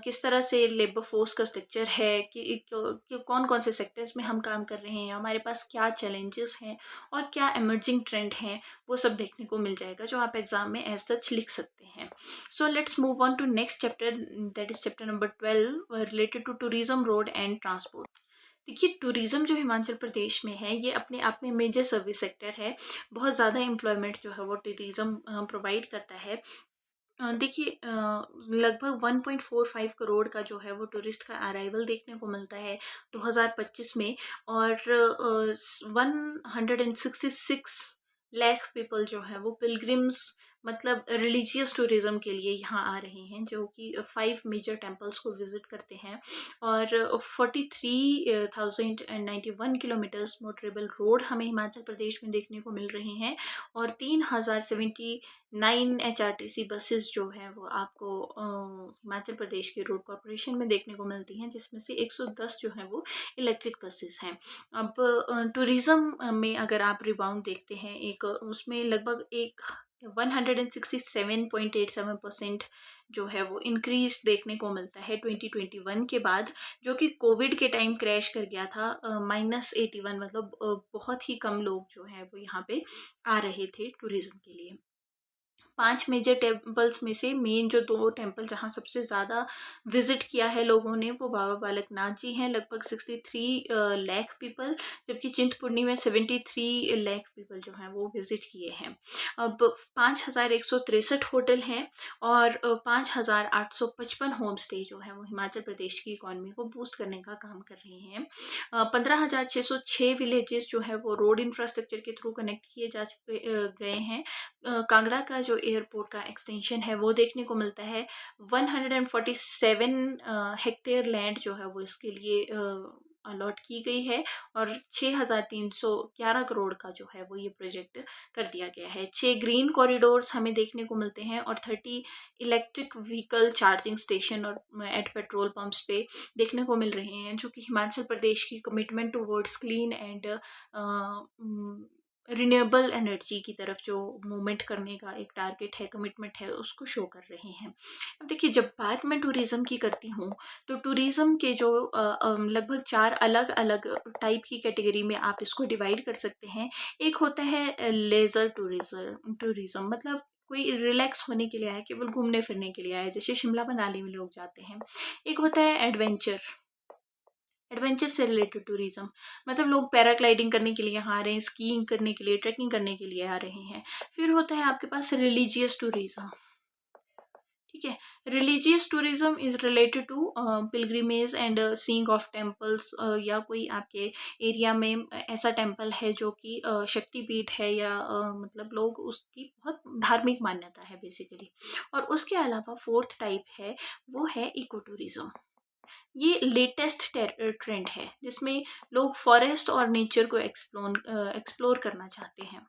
किस तरह से लेबर फोर्स का स्ट्रक्चर है, कि कौन कौन से सेक्टर्स में हम काम कर रहे हैं, हमारे पास क्या चैलेंजेस हैं और क्या एमर्जिंग ट्रेंड हैं, वो सब देखने को मिल जाएगा, जो आप एग्जाम में एज सच लिख सकते हैं। So let's move on to next chapter, that is chapter number 12, related to tourism, road and transport. देखिए, टूरिज़्म जो हिमाचल प्रदेश में है, ये अपने आप में मेजर सर्विस सेक्टर है। बहुत ज़्यादा एम्प्लॉयमेंट जो है वो टूरिज़्म प्रोवाइड करता है। देखिए, लगभग 1.45 करोड़ का जो है वो टूरिस्ट का अराइवल देखने को मिलता है 2025 में, और 166 लाख पीपल जो है वो पिलग्रिम्स, मतलब रिलीजियस टूरिज्म के लिए यहाँ आ रहे हैं, जो कि 5 मेजर टेम्पल्स को विजिट करते हैं। और 43,091 किलोमीटर्स मोटरेबल रोड हमें हिमाचल प्रदेश में देखने को मिल रहे हैं, और 3079 HRTC बसेस जो हैं वो आपको हिमाचल प्रदेश के रोड कॉरपोरेशन में देखने को मिलती हैं, जिसमें से 110 जो हैं वो इलेक्ट्रिक बसेस हैं। अब टूरिज़्म में अगर आप रिबाउंड देखते हैं, एक उसमें लगभग एक 167.87% जो है वो इंक्रीज देखने को मिलता है 2021 के बाद, जो कि कोविड के टाइम क्रैश कर गया था, -81, मतलब बहुत ही कम लोग जो हैं वो यहाँ पे आ रहे थे टूरिज्म के लिए। 5 मेजर टेम्पल्स में से मेन जो 2 टेम्पल जहाँ सबसे ज़्यादा विजिट किया है लोगों ने, वो बाबा बालकनाथ जी हैं, लगभग 63 लाख पीपल, जबकि चिंतपूर्णी में 73 लाख पीपल जो हैं वो विजिट किए हैं। अब 5163 होटल हैं, और 5855 होम स्टे जो है वो हिमाचल प्रदेश की इकॉनमी को बूस्ट करने का काम कर रहे हैं। 15,606 विलेजेस जो है वो रोड इंफ्रास्ट्रक्चर के थ्रू कनेक्ट किए जा गए हैं। कांगड़ा का जो एयरपोर्ट का एक्सटेंशन है वो देखने को मिलता है। 147 हेक्टेयर लैंड जो है वो इसके लिए अलॉट की गई है, और 6,311 करोड़ का जो है वो ये प्रोजेक्ट कर दिया गया है। 6 ग्रीन कॉरिडोर्स हमें देखने को मिलते हैं, और 30 इलेक्ट्रिक व्हीकल चार्जिंग स्टेशन और एट पेट्रोल पंप्स पे देखने को मिल रहे हैं, जो कि हिमाचल प्रदेश की commitment towards clean and renewable energy की तरफ जो मूवमेंट करने का एक टारगेट है, कमिटमेंट है, उसको शो कर रहे हैं। अब देखिए, जब बात मैं टूरिज़्म की करती हूँ, तो टूरिज़्म के जो लगभग 4 अलग अलग टाइप की कैटेगरी में आप इसको डिवाइड कर सकते हैं। एक होता है लेज़र टूरिज़्म, मतलब कोई रिलैक्स होने के लिए आया, केवल घूमने फिरने के लिए आया, जैसे शिमला मनाली में लोग जाते हैं। एक होता है एडवेंचर से रिलेटेड टूरिज्म, मतलब लोग पैराग्लाइडिंग करने के लिए यहाँ आ रहे हैं, स्कीइंग करने के लिए, ट्रैकिंग करने के लिए आ रहे हैं। फिर होता है आपके पास रिलीजियस टूरिज्म। ठीक है, religious tourism is related to pilgrimage and seeing of temples, या कोई आपके एरिया में ऐसा टेम्पल है जो कि शक्तिपीठ है, या मतलब लोग उसकी बहुत धार्मिक मान्यता है बेसिकली। और उसके अलावा फोर्थ टाइप है, वो है इको टूरिज्म। ये लेटेस्ट ट्रेंड है, जिसमें लोग फॉरेस्ट और नेचर को एक्सप्लोर करना चाहते हैं।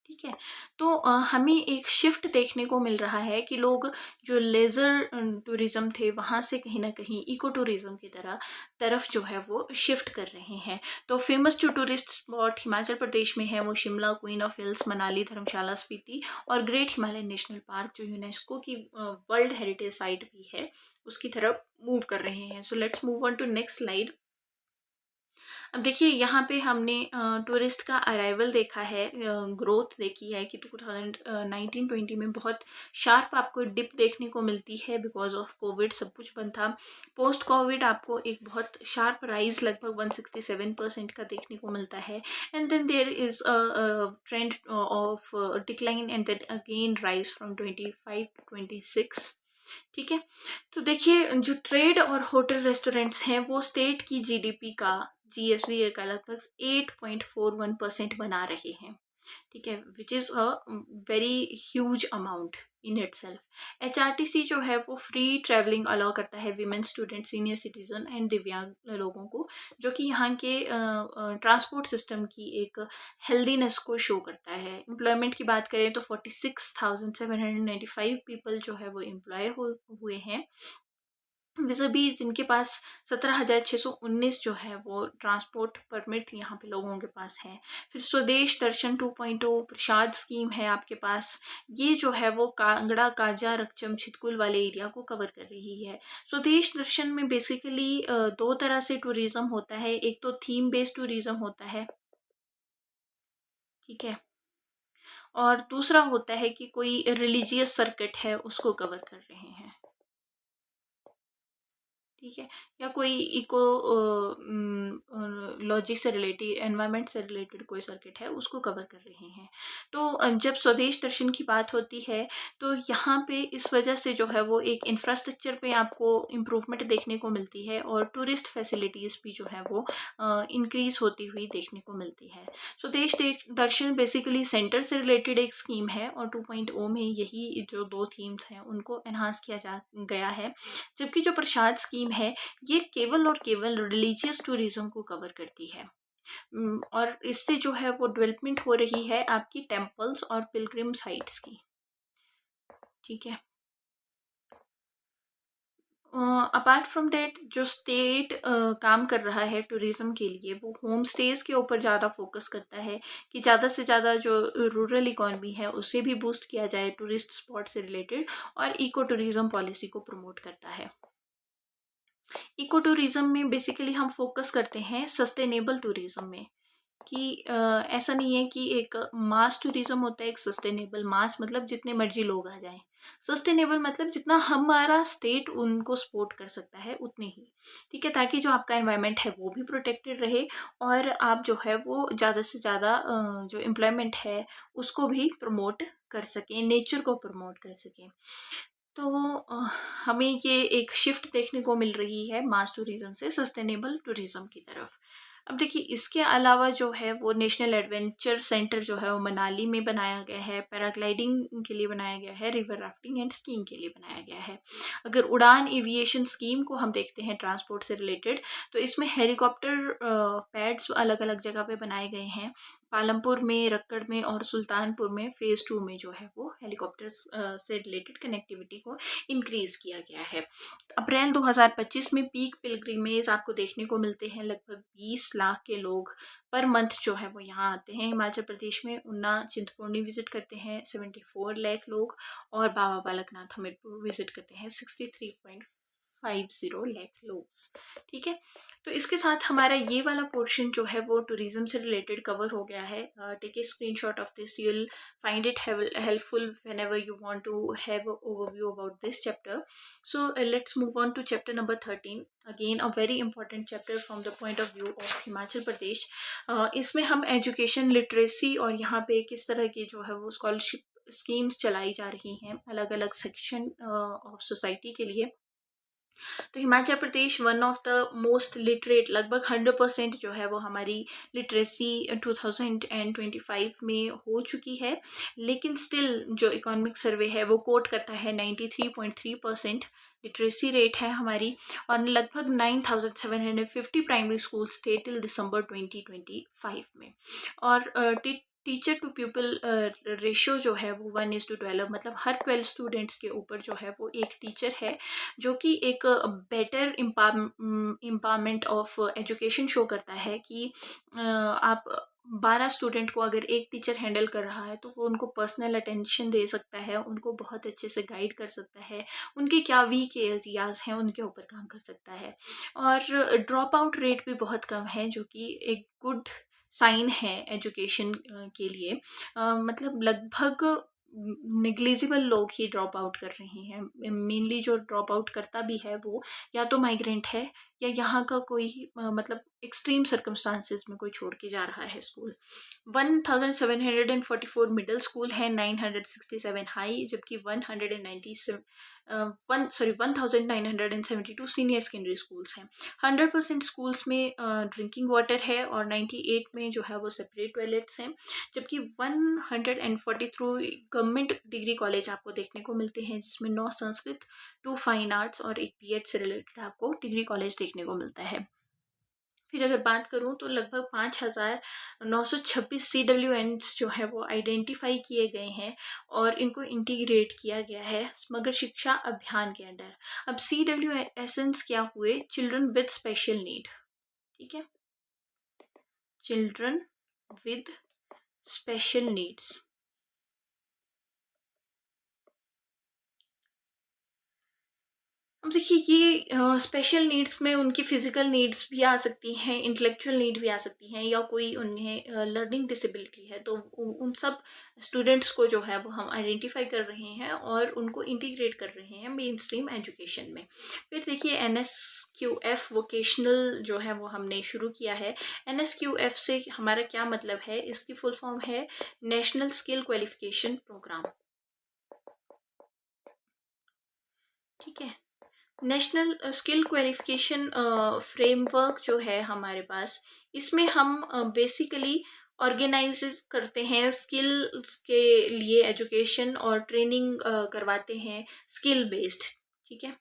ठीक है, तो हमें एक शिफ्ट देखने को मिल रहा है कि लोग जो लेज़र टूरिज्म थे, वहाँ से कहीं ना कहीं इको टूरिज्म की तरफ जो है वो शिफ्ट कर रहे हैं। तो फेमस जो टूरिस्ट स्पॉट हिमाचल प्रदेश में है, वो Shimla, queen of hills, Manali, Dharamshala, Spiti और ग्रेट हिमालयन नेशनल पार्क, जो यूनेस्को की वर्ल्ड हेरिटेज साइट भी है, उसकी तरफ मूव कर रहे हैं। So let's move on to next slide. अब देखिए, यहाँ पे हमने टूरिस्ट का अराइवल देखा है, ग्रोथ देखी है कि 2019-20 में बहुत शार्प आपको डिप देखने को मिलती है, बिकॉज ऑफ कोविड सब कुछ बंद था। पोस्ट कोविड आपको एक बहुत शार्प राइज लगभग 167% का देखने को मिलता है, and then there is trend of decline and then again rise from 25 to 26। ठीक है, तो देखिए, जो ट्रेड और होटल रेस्टोरेंट्स हैं, वो स्टेट की जीडीपी का, जीएसडी का लगभग 8.41% बना रहे हैं। ठीक है, which is a very huge amount in itself. HRTC जो है वो फ्री ट्रैवलिंग अलाउ करता है women student, senior citizen and दिव्यांग लोगों को, जो कि यहाँ के ट्रांसपोर्ट सिस्टम की एक हेल्दीनेस को शो करता है। एम्प्लॉयमेंट की बात करें तो 46,795 पीपल जो है वो एम्प्लॉय हुए हैं, विज़िबी जिनके पास 17,619 जो है वो ट्रांसपोर्ट परमिट यहाँ पे लोगों के पास है। फिर स्वदेश दर्शन 2.0 प्रसाद स्कीम है आपके पास, ये जो है वो कांगड़ा, काजा, रक्षम, छितकुल वाले एरिया को कवर कर रही है। स्वदेश दर्शन में बेसिकली दो तरह से टूरिज़्म होता है, एक तो थीम बेस्ड टूरिज़्म होता है, ठीक है, और दूसरा होता है कि कोई रिलीजियस सर्किट है उसको कवर कर रहे हैं, ठीक है, या कोई इको लॉजी से रिलेटेड, एनवायरनमेंट से रिलेटेड कोई सर्किट है उसको कवर कर रहे हैं। तो जब स्वदेश दर्शन की बात होती है तो यहाँ पे इस वजह से जो है वो एक इंफ्रास्ट्रक्चर पे आपको इम्प्रूवमेंट देखने को मिलती है और टूरिस्ट फैसिलिटीज़ भी जो है वो इंक्रीज़ होती हुई देखने को मिलती है। स्वदेश दर्शन बेसिकली सेंटर से रिलेटेड एक स्कीम है और 2.0 में यही जो दो थीम्स हैं उनको एनहांस किया जा गया है, जबकि जो प्रसाद स्कीम है ये केवल और केवल रिलीजियस टूरिज्म को कवर करती है। और इससे जो है वो डेवलपमेंट हो रही है आपकी टेम्पल्स और पिलग्रिम साइट्स की, ठीक है। अपार्ट फ्रॉम दैट जो स्टेट काम कर रहा है टूरिज़्म के लिए, वो होम स्टेज़ के ऊपर ज़्यादा फोकस करता है कि ज़्यादा से ज़्यादा जो रूरल इकॉनमी है उसे भी बूस्ट किया जाए टूरिस्ट स्पॉट से रिलेटेड, और इको टूरिज़्म पॉलिसी को प्रमोट करता है। इको टूरिज़्म में बेसिकली हम फोकस करते हैं सस्टेनेबल टूरिज़्म में, कि ऐसा नहीं है कि एक मास टूरिज़्म होता है, एक सस्टेनेबल। मास मतलब जितने मर्जी लोग आ जाएं, सस्टेनेबल मतलब जितना हमारा स्टेट उनको सपोर्ट कर सकता है उतने ही, ठीक है, ताकि जो आपका एनवायरनमेंट है वो भी प्रोटेक्टेड रहे और आप जो है वो ज़्यादा से ज़्यादा जो एम्प्लॉयमेंट है उसको भी प्रमोट कर सकें, नेचर को प्रमोट कर सकें। तो हमें ये एक शिफ्ट देखने को मिल रही है मास टूरिज्म से सस्टेनेबल टूरिज्म की तरफ। अब देखिए इसके अलावा जो है वो नेशनल एडवेंचर सेंटर जो है वो मनाली में बनाया गया है, पैराग्लाइडिंग के लिए बनाया गया है, रिवर राफ्टिंग एंड स्कीइंग के लिए बनाया गया है। अगर उड़ान एविएशन स्कीम को हम देखते हैं ट्रांसपोर्ट से रिलेटेड, तो इसमें हेलीकॉप्टर पैड्स अलग अलग जगह पे बनाए गए हैं, पालमपुर में, रक्कड़ में और सुल्तानपुर में फेज़ 2 में जो है वो हेलीकॉप्टर्स से रिलेटेड कनेक्टिविटी को इंक्रीज़ किया गया है। अप्रैल 2025 में पीक पिलग्रिमेज आपको देखने को मिलते हैं, लगभग 20 लाख के लोग पर मंथ जो है वो यहाँ आते हैं। हिमाचल प्रदेश में उन्ना चिंतपूर्णी विजिट करते हैं 74 लाख लोग, और बाबा बालकनाथ हमीरपुर विजिट करते हैं 63.50 लाख लोग, ठीक है। तो इसके साथ हमारा ये वाला पोर्शन जो है वो टूरिज्म से रिलेटेड कवर हो गया है। Take a screenshot of this, you will find it helpful whenever you want to have an overview about this chapter. So let's move on to chapter number 13, again a very important chapter from the point of view of Himachal Pradesh. इसमें हम education literacy और यहाँ पे किस तरह की जो है वो स्कॉलरशिप स्कीम्स चलाई जा रही हैं अलग अलग सेक्शन ऑफ सोसाइटी के लिए। तो Himachal Pradesh one of the most literate, लगभग 100% जो है वो हमारी लिटरेसी 2025 में हो चुकी है, लेकिन स्टिल जो इकोनॉमिक सर्वे है वो कोट करता है 93.3% लिटरेसी रेट है हमारी, और लगभग 9,750 प्राइमरी स्कूल्स थे टिल दिसंबर 2025 में। और टीचर टू पीपल रेशो जो है वो 1:12, मतलब हर 12 स्टूडेंट्स के ऊपर जो है वो एक टीचर है, जो कि एक better empowerment of education show करता है कि आप 12 स्टूडेंट को अगर एक टीचर हैंडल कर रहा है तो वो उनको पर्सनल अटेंशन दे सकता है, उनको बहुत अच्छे से गाइड कर सकता है, उनके क्या वीक एरियाज हैं उनके ऊपर काम कर सकता है। और ड्रॉप आउट रेट भी बहुत कम है, जो कि एक गुड साइन है एजुकेशन के लिए। मतलब लगभग निग्लिजिबल लोग ही ड्रॉप आउट कर रहे हैं। मेनली जो ड्रॉप आउट करता भी है वो या तो माइग्रेंट है या यहाँ का कोई मतलब एक्सट्रीम सर्कमस्टांसिस में कोई छोड़ के जा रहा है स्कूल। 1744 मिडिल स्कूल है, 967 हाई, जबकि 197 1972 सीनियर सेकेंडरी स्कूल्स हैं। 100% स्कूल्स में ड्रिंकिंग वाटर है और 98 में जो है वो सेपरेट टॉयलेट्स हैं, जबकि 143 गवर्नमेंट डिग्री कॉलेज आपको देखने को मिलते हैं, जिसमें 9 संस्कृत, 2 फाइन आर्ट्स और एक बीएड से रिलेटेड आपको डिग्री कॉलेज देखने को मिलता है। फिर अगर बात करूँ तो लगभग 5,926 CWNs जो है वो आइडेंटिफाई किए गए हैं और इनको इंटीग्रेट किया गया है समग्र शिक्षा अभियान के अंडर। अब CWSNs क्या हुए? चिल्ड्रन विद स्पेशल नीड, ठीक है, चिल्ड्रन विद स्पेशल नीड्स। अब देखिए ये स्पेशल नीड्स में उनकी फ़िज़िकल नीड्स भी आ सकती हैं, इंटेलेक्चुअल नीड भी आ सकती हैं, या कोई उन्हें लर्निंग डिसेबिलिटी है, तो उन सब स्टूडेंट्स को जो है वो हम आइडेंटिफाई कर रहे हैं और उनको इंटीग्रेट कर रहे हैं मेन स्ट्रीम एजुकेशन में। फिर देखिए NSQF वोकेशनल जो है वो हमने शुरू किया है। NSQF से हमारा क्या मतलब है? इसकी फुल फॉर्म है नेशनल स्किल क्वालिफिकेशन प्रोग्राम, ठीक है। नेशनल स्किल क्वालिफिकेशन फ्रेमवर्क जो है हमारे पास, इसमें हम बेसिकली ऑर्गेनाइज करते हैं स्किल्स के लिए एजुकेशन और ट्रेनिंग करवाते हैं स्किल बेस्ड, ठीक है।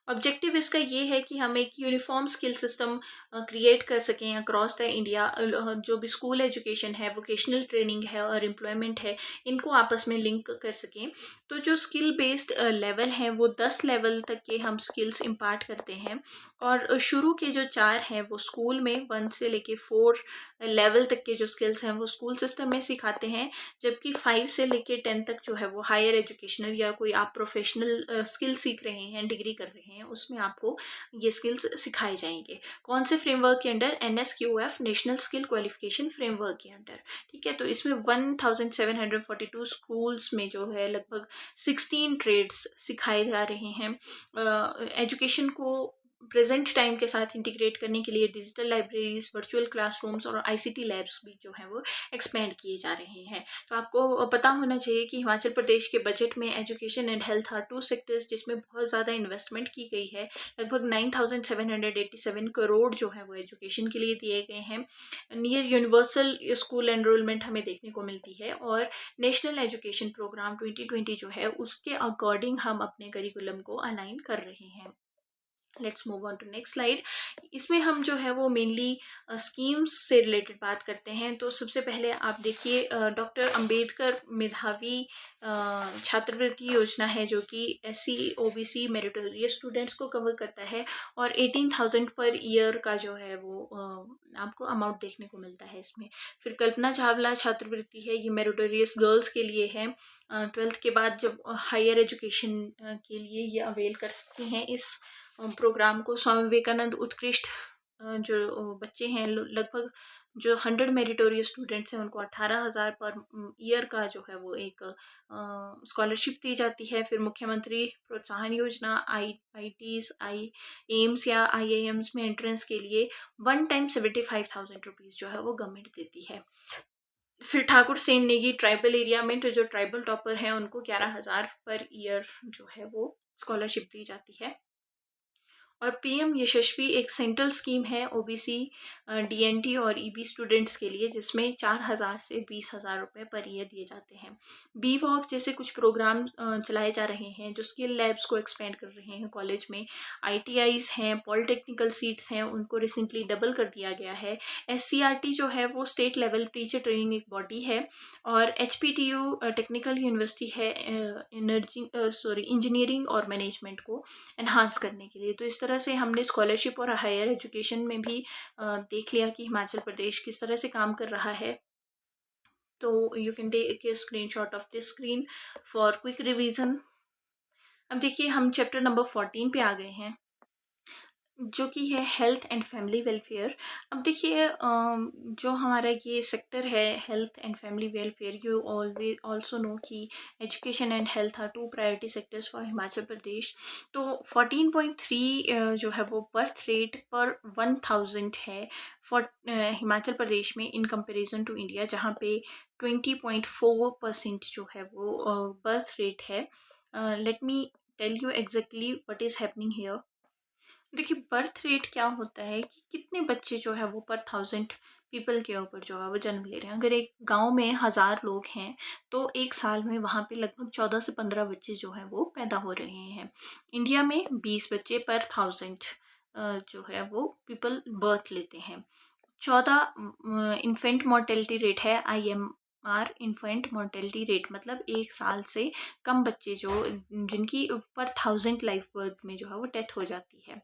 ऑब्जेक्टिव इसका ये है कि हम एक यूनिफॉर्म स्किल सिस्टम क्रिएट कर सकें अक्रॉस द इंडिया। जो भी स्कूल एजुकेशन है, वोकेशनल ट्रेनिंग है और एम्प्लॉयमेंट है, इनको आपस में लिंक कर सकें। तो जो स्किल बेस्ड लेवल हैं वो 10 लेवल तक के हम स्किल्स इम्पार्ट करते हैं, और शुरू के जो 4 हैं वो स्कूल में 1 से लेके 4 लेवल तक के जो स्किल्स हैं वो स्कूल सिस्टम में सिखाते हैं, जबकि 5 से लेके 10 तक जो है वो हायर एजुकेशनल या कोई आप प्रोफेशनल स्किल सीख रहे हैं, डिग्री कर रहे हैं, उसमें आपको ये स्किल्स सिखाए जाएंगे। कौन से फ्रेमवर्क के under? NSQF national skill qualification framework के अंडर, ठीक है। तो इसमें 1742 स्कूल्स में जो है लगभग 16 ट्रेड्स सिखाए जा रहे हैं। एजुकेशन को प्रेजेंट टाइम के साथ इंटीग्रेट करने के लिए डिजिटल लाइब्रेरीज, वर्चुअल क्लासरूम्स और ICT लैब्स भी जो है वो एक्सपेंड किए जा रहे हैं। तो आपको पता होना चाहिए कि हिमाचल प्रदेश के बजट में education and health are 2 sectors जिसमें बहुत ज़्यादा इन्वेस्टमेंट की गई है। लगभग 9,787 करोड़ जो है वो एजुकेशन के लिए दिए गए हैं। नियर यूनिवर्सल स्कूल एनरोलमेंट हमें देखने को मिलती है, और नेशनल एजुकेशन प्रोग्राम 2020 जो है उसके अकॉर्डिंग हम अपने करिकुलम को अलाइन कर रहे हैं। Let's move on to next slide. इसमें हम जो है वो मेनली स्कीम्स से रिलेटेड बात करते हैं। तो सबसे पहले आप देखिए डॉक्टर अंबेडकर मेधावी छात्रवृत्ति योजना है, जो कि SC OBC मेरिटोरियस स्टूडेंट्स को कवर करता है, और 18,000 पर ईयर का जो है वो आपको अमाउंट देखने को मिलता है इसमें। फिर कल्पना चावला छात्रवृत्ति है, ये मेरिटोरियस गर्ल्स के लिए है। 12th के बाद जब हायर एजुकेशन के लिए ये अवेल कर सकती हैं इस प्रोग्राम को। स्वामी विवेकानंद उत्कृष्ट जो बच्चे हैं, लगभग जो 100 मेरिटोरियस स्टूडेंट्स हैं उनको 18,000 पर ईयर का जो है वो एक स्कॉलरशिप दी जाती है। फिर मुख्यमंत्री प्रोत्साहन योजना, आई एम्स या IIMs में एंट्रेंस के लिए 1 टाइम 75,000 रुपीज़ जो है वो गवर्नमेंट देती है। फिर ठाकुर सेन नेगी ट्राइबल एरिया में तो जो ट्राइबल टॉपर हैं उनको 11,000 पर ईयर जो है वो स्कॉलरशिप दी जाती है। और PM यशस्वी एक सेंट्रल स्कीम है OBC, DNT और EB स्टूडेंट्स के लिए, जिसमें 4,000 से 20,000 रुपये पर ईयर दिए जाते हैं। BVOC जैसे कुछ प्रोग्राम चलाए जा रहे हैं जो स्किल लैब्स को एक्सपेंड कर रहे हैं कॉलेज में। ITIs हैं, पॉलिटेक्निकल सीट्स हैं, उनको रिसेंटली डबल कर दिया गया है। SCRT जो है वो स्टेट लेवल टीचर ट्रेनिंग एक बॉडी है, और HPTU टेक्निकल यूनिवर्सिटी है इंजीनियरिंग और मैनेजमेंट को एनहांस करने के लिए। तो इस तरह से हमने स्कॉलरशिप और हायर एजुकेशन में भी देख लिया कि हिमाचल प्रदेश किस तरह से काम कर रहा है। तो you can take a screenshot of this screen for quick revision. अब देखिए हम चैप्टर नंबर 14 पे आ गए हैं। जो कि है हेल्थ एंड फैमिली वेलफेयर। अब देखिए जो हमारा ये सेक्टर है health and family welfare, you always also know कि education and health are two priority sectors for Himachal Pradesh. तो 14.3 जो है वो बर्थ रेट पर 1000 है फॉर हिमाचल प्रदेश में इन कंपैरिजन टू इंडिया, जहाँ पे 20.4% जो है वो बर्थ रेट है। Let me tell you exactly what is happening here. देखिए बर्थ रेट क्या होता है कि कितने बच्चे जो है वो पर 1000 पीपल के ऊपर जो है वो जन्म ले रहे हैं। अगर एक गांव में 1000 लोग हैं तो एक साल में वहाँ पे लगभग 14 से 15 बच्चे जो है वो पैदा हो रहे हैं। इंडिया में 20 बच्चे पर 1000 जो है वो पीपल बर्थ लेते हैं। 14 इन्फेंट मोर्टेलिटी रेट है, IMR इन्फेंट मोर्टेलिटी रेट, मतलब एक साल से कम बच्चे जो जिनकी पर 1000 लाइफ बर्थ में जो है वो डेथ हो जाती है।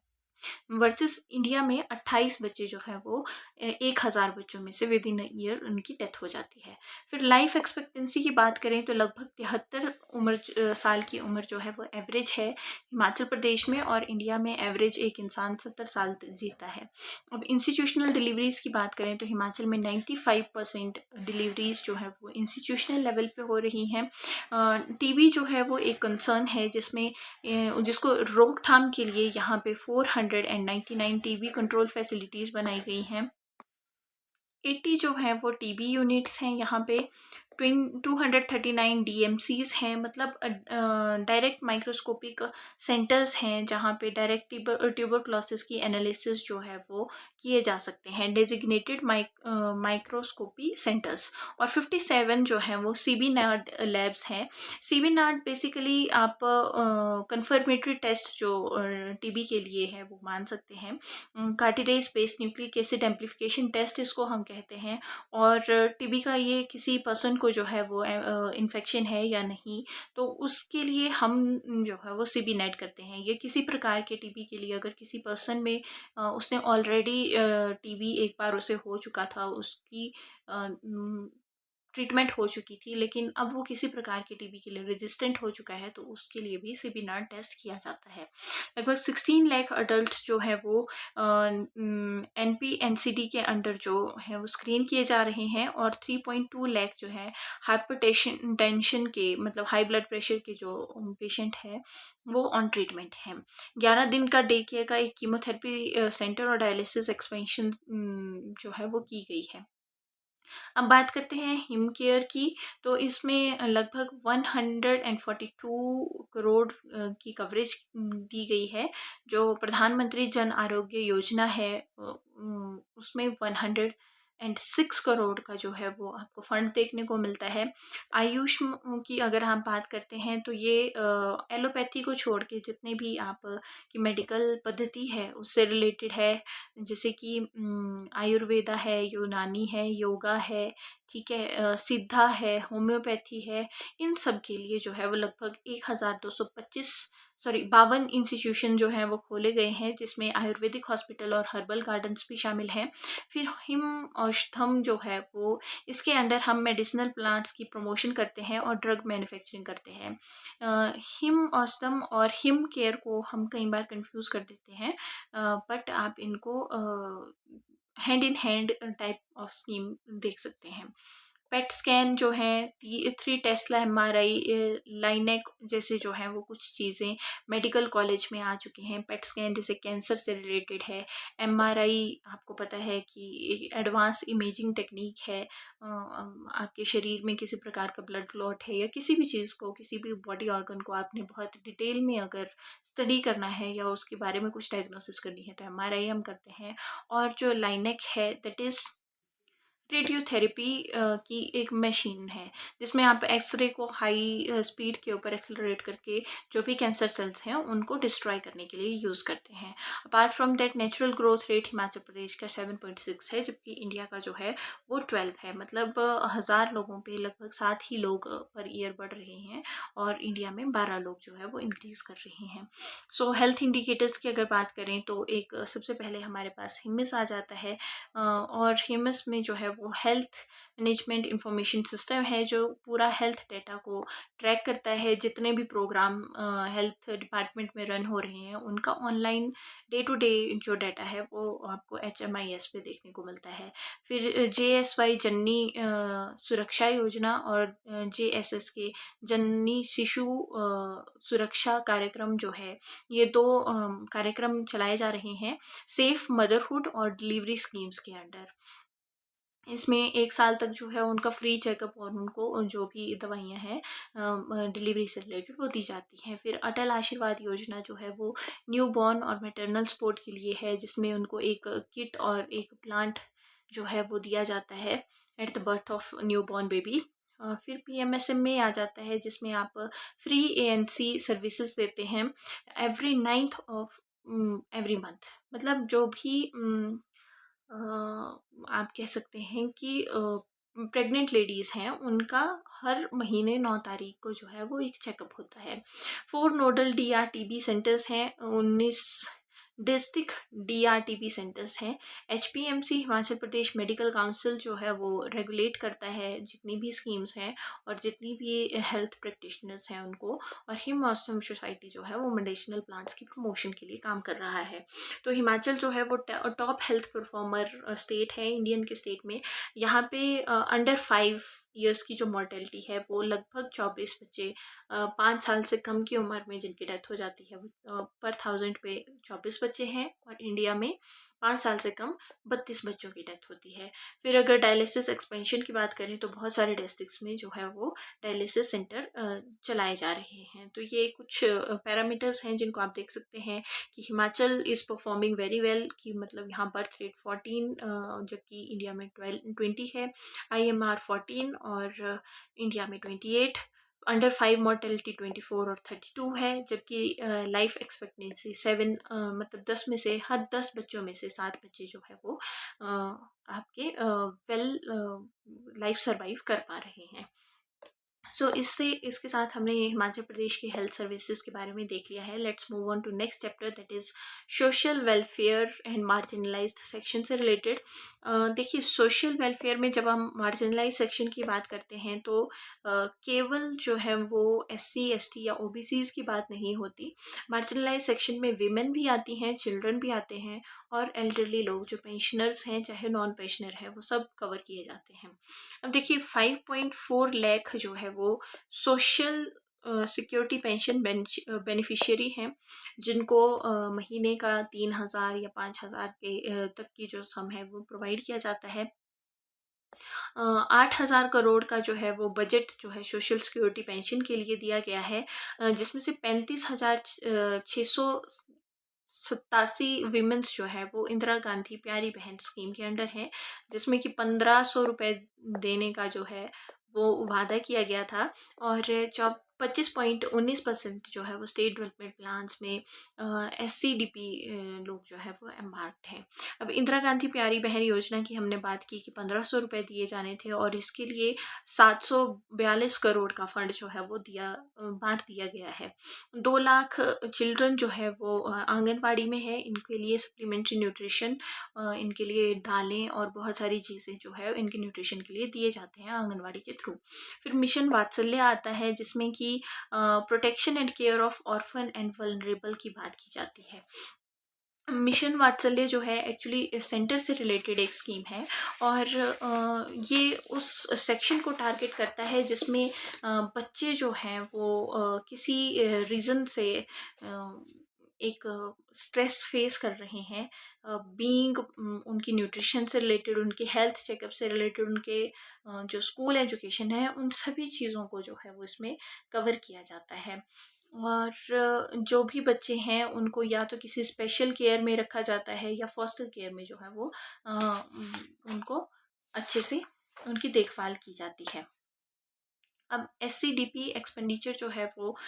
वर्सेस इंडिया में 28 बच्चे जो है वो 1000 बच्चों में से विद इन ईयर उनकी डेथ हो जाती है। फिर लाइफ एक्सपेक्टेंसी की बात करें तो लगभग 73 साल की उम्र जो है वो एवरेज है हिमाचल प्रदेश में, और इंडिया में एवरेज एक इंसान 70 साल जीता है। अब इंस्टीट्यूशनल डिलीवरीज की बात करें तो हिमाचल में 95% डिलीवरीज जो है वो इंस्टीट्यूशनल लेवल पे हो रही हैं। टीबी जो है वो एक कंसर्न है जिसमें जिसको रोकथाम के लिए यहाँ पे 499 टीबी कंट्रोल फैसिलिटीज़ बनाई गई हैं। 80 जो है वो टीबी यूनिट्स हैं यहाँ पे। 239 DMCs हैं, मतलब डायरेक्ट माइक्रोस्कोपिक सेंटर्स हैं जहाँ पे डायरेक्ट ट्यूबरक्लोसिस की एनालिसिस जो है वो किए जा सकते हैं, डेजिग्नेटेड माइक्रोस्कोपी सेंटर्स। और 57 जो है वो सीबी नाड लैब्स हैं। सीबी नाड बेसिकली आप कंफर्मेटरी टेस्ट जो टीबी के लिए है वो मान सकते हैं। Cartilage based nucleic acid amplification test इसको हम कहते हैं। और टीबी का ये किसी पर्सन को जो है वो इन्फेक्शन है या नहीं, तो उसके लिए हम जो है वो सीबी नेट करते हैं। ये किसी प्रकार के टीबी के लिए अगर किसी पर्सन में उसने ऑलरेडी टीबी एक बार उसे हो चुका था, उसकी ट्रीटमेंट हो चुकी थी, लेकिन अब वो किसी प्रकार के टीबी के लिए रेजिस्टेंट हो चुका है, तो उसके लिए भी सीबी नाट टेस्ट किया जाता है। लगभग 16 लाख अडल्ट जो है वो NP-NCD के अंडर जो है वो स्क्रीन किए जा रहे हैं, और 3.2 लाख जो है हाइपरटेंशन टेंशन के, मतलब हाई ब्लड प्रेशर के जो पेशेंट है वो ऑन ट्रीटमेंट है। 11 दिन का डे केयर का एक कीमोथेरेपी सेंटर और डायलिसिस एक्सपेंशन जो है वो की गई है। अब बात करते हैं हिम केयर की। तो इसमें लगभग 142 करोड़ की कवरेज दी गई है। जो प्रधानमंत्री जन आरोग्य योजना है उसमें 106 करोड़ का जो है वो आपको फंड देखने को मिलता है। आयुष की अगर हम बात करते हैं तो ये एलोपैथी को छोड़ के जितने भी आप की मेडिकल पद्धति है उससे रिलेटेड है, जैसे कि आयुर्वेदा है, यूनानी है, योगा है, ठीक है, सिद्धा है, होम्योपैथी है। इन सब के लिए जो है वो लगभग 1225 सॉरी 52 इंस्टीट्यूशन जो हैं वो खोले गए हैं, जिसमें आयुर्वेदिक हॉस्पिटल और हर्बल गार्डन्स भी शामिल हैं। फिर हिम औषधम जो है वो इसके अंडर हम मेडिसिनल प्लांट्स की प्रमोशन करते हैं और ड्रग मैन्युफैक्चरिंग करते हैं। हिम औषधम और हिम केयर को हम कई बार कंफ्यूज कर देते हैं, बट आप इनको hand in hand type of scheme देख सकते हैं। पेट स्कैन जो है 3 टेस्ला MRI लाइनेक जैसे जो है वो कुछ चीज़ें मेडिकल कॉलेज में आ चुकी हैं। पेट स्कैन जैसे कैंसर से रिलेटेड है। MRI आपको पता है कि एक एडवांस इमेजिंग टेक्निक है। आपके शरीर में किसी प्रकार का ब्लड क्लॉट है या किसी भी चीज़ को, किसी भी बॉडी ऑर्गन को आपने बहुत डिटेल में अगर स्टडी करना है या उसके बारे में कुछ डायग्नोसिस करनी है तो MRI हम करते हैं। और जो लाइनेक है दैट इज़ रेडियोथेरेपी की एक मशीन है, जिसमें आप एक्सरे को हाई स्पीड के ऊपर एक्सेलरेट करके जो भी कैंसर सेल्स हैं उनको डिस्ट्रॉय करने के लिए यूज़ करते हैं। Apart from that natural growth rate Himachal Pradesh का 7.6 है, जबकि इंडिया का जो है वो 12 है। मतलब 1000 लोगों पे लगभग 7 ही लोग पर ईयर बढ़ रहे हैं, और इंडिया में 12 लोग जो है वो इंक्रीज़ कर रहे हैं। सो हेल्थ इंडिकेटर्स की अगर बात करें तो एक सबसे पहले हमारे पास हिमिस आ जाता है, और हिमस में जो है वो हेल्थ मैनेजमेंट इंफॉर्मेशन सिस्टम है, जो पूरा हेल्थ डेटा को ट्रैक करता है। जितने भी प्रोग्राम हेल्थ डिपार्टमेंट में रन हो रहे हैं उनका ऑनलाइन डे टू डे जो डाटा है वो आपको HMIS पे देखने को मिलता है। फिर JSY जननी सुरक्षा योजना और JSSK जननी शिशु सुरक्षा कार्यक्रम जो है, ये दो कार्यक्रम चलाए जा रहे हैं सेफ मदरहुड और डिलीवरी स्कीम्स के अंडर। इसमें 1 साल तक जो है उनका फ्री चेकअप और उनको जो भी दवाइयाँ हैं डिलीवरी से रिलेटेड वो दी जाती हैं। फिर अटल आशीर्वाद योजना जो है वो न्यू बॉर्न और मैटरनल सपोर्ट के लिए है, जिसमें उनको एक किट और एक प्लांट जो है वो दिया जाता है at the birth of new born baby. फिर PMSM में आ जाता है, जिसमें आप फ्री ANC सर्विसेज देते हैं every 9th of every month. मतलब जो भी आप कह सकते हैं कि प्रेग्नेंट लेडीज़ हैं उनका हर महीने 9 तारीख को जो है वो एक चेकअप होता है। 4 नोडल DRTB सेंटर्स हैं, 19 डिस्ट्रिक्ट DRTB सेंटर्स हैं। HPMC Himachal Pradesh medical council जो है वो रेगुलेट करता है जितनी भी स्कीम्स हैं और जितनी भी हेल्थ प्रैक्टिशनर्स हैं उनको। और हिम मौसम सोसाइटी जो है वो मेडिसिनल प्लांट्स की प्रमोशन के लिए काम कर रहा है। तो हिमाचल जो है वो टॉप हेल्थ परफॉर्मर स्टेट है इंडियन के स्टेट में। यहाँ पे अंडर 5 ईयर्स की जो मॉर्टेलिटी है वो लगभग 24 बच्चे 5 साल से कम की उम्र में जिनकी डेथ हो जाती है वो पर 1000 पे 24 बच्चे हैं। और इंडिया में 5 साल से कम 32 बच्चों की डेथ होती है। फिर अगर डायलिसिस एक्सपेंशन की बात करें तो बहुत सारे डिस्ट्रिक्ट्स में जो है वो डायलिसिस सेंटर चलाए जा रहे हैं। तो ये कुछ पैरामीटर्स हैं जिनको आप देख सकते हैं कि Himachal is performing very well, कि मतलब यहाँ बर्थ रेट 14 जबकि इंडिया में 20 है, IMR 14 और इंडिया में 28, अंडर 5 मोर्टेलिटी 24 और 32 है, जबकि लाइफ एक्सपेक्टेंसी 7 मतलब 10 में से हर 10 बच्चों में से 7 बच्चे जो है वो आपके वेल लाइफ सर्वाइव कर पा रहे हैं। इसके साथ हमने हिमाचल प्रदेश की हेल्थ सर्विसेज के बारे में देख लिया है। Let's move on to next chapter, that is social welfare and marginalised section से रिलेटेड। देखिए, सोशल वेलफेयर में जब हम मार्जिनलाइज सेक्शन की बात करते हैं तो केवल जो है वो SC ST या OBCs की बात नहीं होती। मार्जिनलाइज सेक्शन में विमेन भी आती हैं, चिल्ड्रन भी आते हैं और एल्डरली लोग जो पेंशनर्स हैं चाहे नॉन पेंशनर है वो सब कवर किए जाते हैं। अब देखिए, 5.4 लाख जो है वो सोशल सिक्योरिटी पेंशन बेनिफिशियरी हैं, जिनको महीने का 3000 या 5000 के तक की जो सम है वो प्रोवाइड किया जाता है। 8,000 करोड़ का जो है वो बजट जो है सोशल सिक्योरिटी पेंशन के लिए दिया गया है, जिसमें से 35,687 विमेंस जो है वो इंदिरा गांधी प्यारी बहन स्कीम के अंडर है, जिसमें कि 1500 रुपये देने का जो है वो वादा किया गया था। और 25.19% जो है वो स्टेट डेवलपमेंट प्लान्स में SCDP लोग जो है वो एम्बार्क्ड हैं। अब इंदिरा गांधी प्यारी बहन योजना की हमने बात की कि 1500 रुपये दिए जाने थे और इसके लिए 742 करोड़ का फंड जो है वो बांट दिया गया है। 2 लाख चिल्ड्रन जो है वो आंगनबाड़ी में है, इनके लिए सप्लीमेंट्री न्यूट्रिशन, इनके लिए दालें और बहुत सारी चीज़ें जो है इनके न्यूट्रिशन के लिए दिए जाते हैं आंगनबाड़ी के थ्रू। फिर मिशन वात्सल्य आता है, जिसमें कि protection and care of orphan and vulnerable की बात की जाती है। मिशन वात्सल्य जो है एक्चुअली सेंटर से रिलेटेड एक स्कीम है और ये उस सेक्शन को टारगेट करता है जिसमें बच्चे जो हैं वो किसी रीज़न से एक स्ट्रेस फेस कर रहे हैं, बीइंग उनकी न्यूट्रिशन से रिलेटेड, उनके हेल्थ चेकअप से रिलेटेड, उनके जो स्कूल एजुकेशन है, उन सभी चीज़ों को जो है वो इसमें कवर किया जाता है। और जो भी बच्चे हैं उनको या तो किसी स्पेशल केयर में रखा जाता है या फॉस्टर केयर में जो है वो उनको अच्छे से उनकी देखभाल की जाती है। अब SCDP एक्सपेंडिचर जो है वो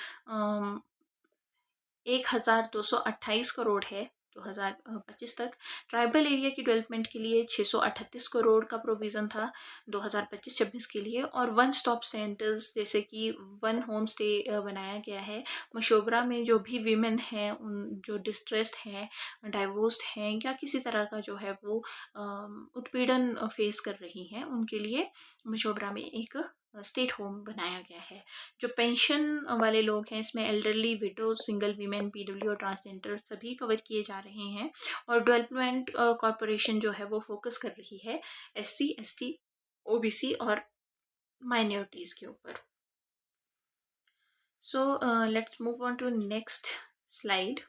1228 करोड़ है 2025 तक। ट्राइबल एरिया की डेवलपमेंट के लिए 638 करोड़ का प्रोविज़न था 2025-26 के लिए। और वन स्टॉप सेंटर्स जैसे कि वन होम स्टे बनाया गया है मशोबरा में। जो भी वीमेन हैं, उन जो डिस्ट्रेस्ड हैं, डाइवोर्स्ड हैं या किसी तरह का जो है वो उत्पीड़न फेस कर रही हैं, उनके लिए मशोबरा में एक स्टेट होम बनाया गया है। जो पेंशन वाले लोग हैं, इसमें elderly, widow, single women, PW और ट्रांसजेंडर सभी कवर किए जा रहे हैं। और डेवलपमेंट कॉरपोरेशन जो है वो फोकस कर रही है SC, ST, OBC और माइनॉरिटीज़ के ऊपर। So let's move on to next slide.